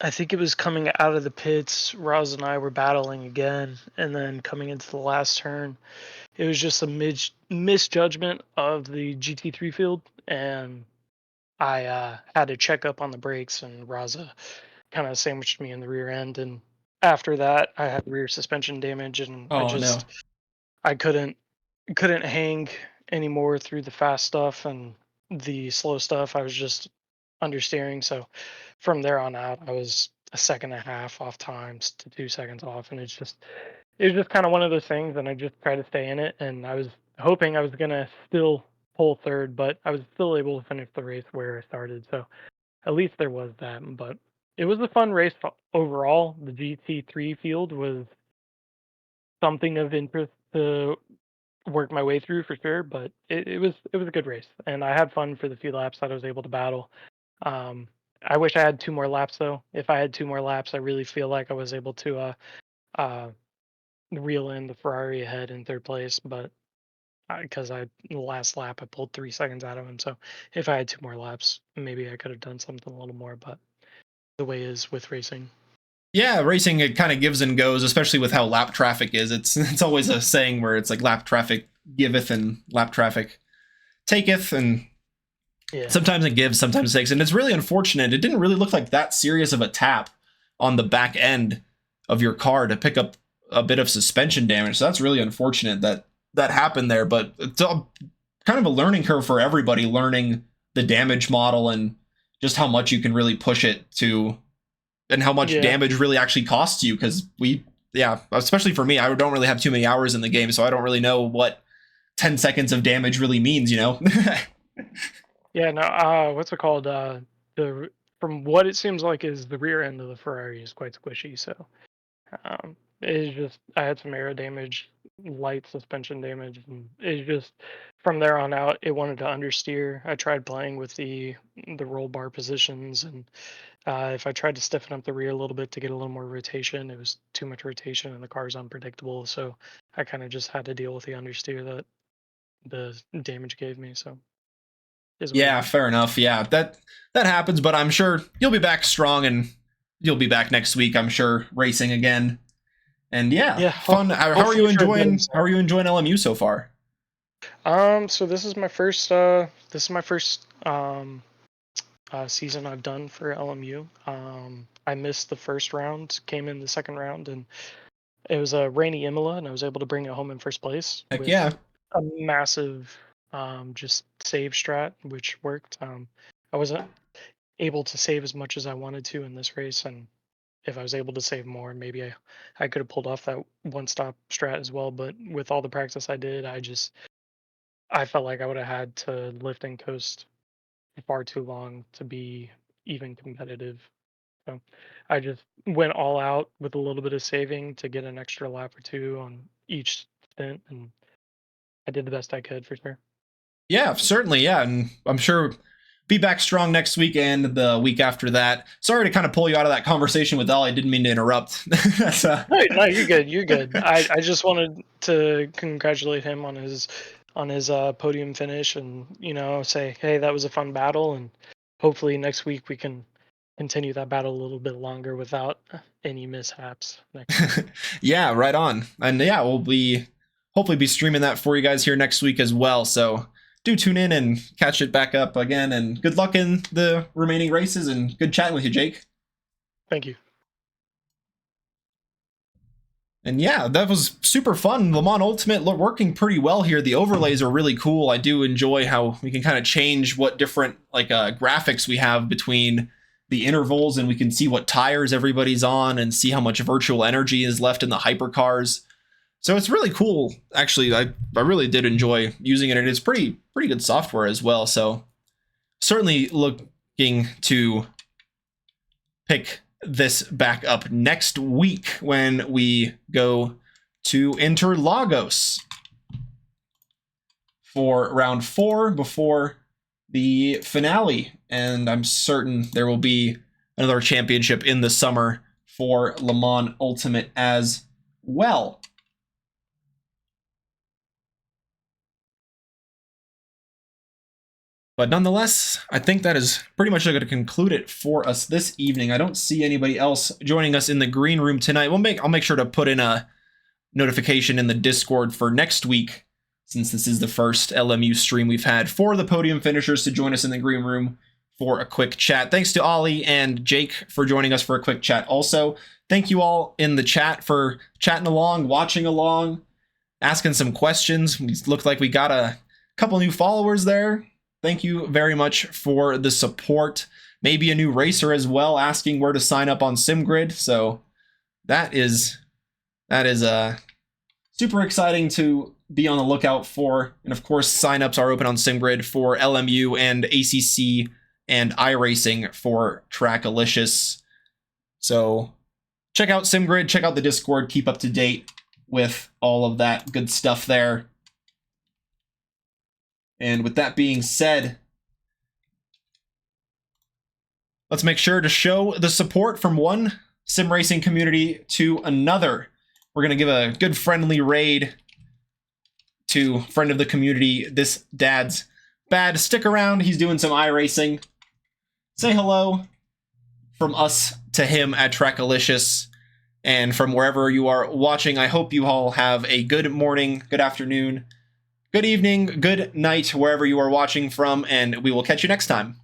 I think it was coming out of the pits. Roz and I were battling again, and then coming into the last turn, it was just a misjudgment of the GT3 field, and I had to check up on the brakes, and Raza kind of sandwiched me in the rear end. And after that, I had rear suspension damage, and Oh no. I couldn't hang anymore through the fast stuff and the slow stuff. I was just understeering. So from there on out, I was a second and a half off times to 2 seconds off, and it was just kind of one of those things. And I just tried to stay in it, and I was hoping I was gonna still pull third, but I was still able to finish the race where I started. So at least there was that. But it was a fun race overall. The GT3 field was something of interest to work my way through for sure, but it was a good race, and I had fun for the few laps that I was able to battle. Um, I wish I had 2 more laps though. If I had 2 more laps, I really feel like I was able to uh, reel in the Ferrari ahead in third place, but because the last lap I pulled 3 seconds out of him, so if I had 2 more laps, maybe I could have done something a little more. But the way is with racing. Yeah, racing it kind of gives and goes, especially with how lap traffic is. It's always a saying where it's like lap traffic giveth and lap traffic taketh, and Yeah, sometimes it gives, sometimes it takes, and it's really unfortunate. It didn't really look like that serious of a tap on the back end of your car to pick up a bit of suspension damage. So that's really unfortunate that that happened there. But it's kind of a learning curve for everybody, learning the damage model and just how much you can really push it to, and how much yeah, damage really actually costs you. Because yeah, especially for me, I don't really have too many hours in the game, so I don't really know what 10 seconds of damage really means, you know? Yeah, no, what's it called? The from what it seems like is the rear end of the Ferrari is quite squishy, so it's just I had some aero damage, light suspension damage, and it's just from there on out it wanted to understeer. I tried playing with the roll bar positions, and if I tried to stiffen up the rear a little bit to get a little more rotation, it was too much rotation, and the car's unpredictable. So I kind of just had to deal with the understeer that the damage gave me. So is what it Yeah, is. fair enough. Yeah, that happens, but I'm sure you'll be back strong and you'll be back next week, I'm sure, racing again. And yeah, Yeah, fun. How are you hopefully for a bit of enjoying LMU so far? So this is my first season I've done for LMU. I missed the first round, came in the second round, and it was a rainy Imola, and I was able to bring it home in first place Heck with yeah. a massive just save strat, which worked. I wasn't able to save as much as I wanted to in this race, and if I was able to save more, maybe I could have pulled off that one stop strat as well. But with all the practice I did, I felt like I would have had to lift and coast far too long to be even competitive. So I just went all out with a little bit of saving to get an extra lap or two on each stint, and I did the best I could for sure. Yeah, certainly. Yeah, and I'm sure be back strong next week and the week after that. Sorry to kind of pull you out of that conversation with Ollie. I didn't mean to interrupt. That's, No, no, you're good. You're good. I just wanted to congratulate him on his podium finish, and say, hey, that was a fun battle, and hopefully next week we can continue that battle a little bit longer without any mishaps next week. yeah, right on. And yeah, we'll be hopefully be streaming that for you guys here next week as well. So do tune in and catch it back up again. And good luck in the remaining races and good chatting with you, Jake. Thank you. And yeah, that was super fun. Le Mans Ultimate working pretty well here. The overlays are really cool. I do enjoy how we can kind of change what different graphics we have between the intervals, and we can see what tires everybody's on and see how much virtual energy is left in the hypercars. So it's really cool. Actually, I really did enjoy using it, and it's pretty good software as well. So certainly looking to pick this back up next week when we go to Interlagos for round 4 before the finale. And I'm certain there will be another championship in the summer for Le Mans Ultimate as well. But nonetheless, I think that is pretty much going to conclude it for us this evening. I don't see anybody else joining us in the green room tonight. I'll make sure to put in a notification in the Discord for next week, since this is the first LMU stream we've had, for the podium finishers to join us in the green room for a quick chat. Thanks to Ollie and Jake for joining us for a quick chat. Also, thank you all in the chat for chatting along, watching along, asking some questions. It looked like we got a couple new followers there. Thank you very much for the support. Maybe a new racer as well, asking where to sign up on SimGrid. So that is super exciting to be on the lookout for. And of course, signups are open on SimGrid for LMU and ACC and iRacing for Trackalicious. So check out SimGrid, check out the Discord, keep up to date with all of that good stuff there. And with that being said, let's make sure to show the support from one sim racing community to another. We're going to give a good friendly raid to friend of the community, this Dad's Bad. Stick around, he's doing some iRacing. Say hello from us to him at Trackalicious, and from wherever you are watching. I hope you all have a good morning, good afternoon, good evening, good night, wherever you are watching from, and we will catch you next time.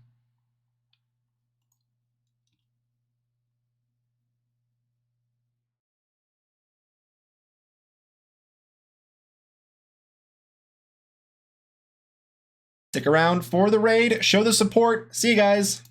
Stick around for the raid, show the support. See you guys.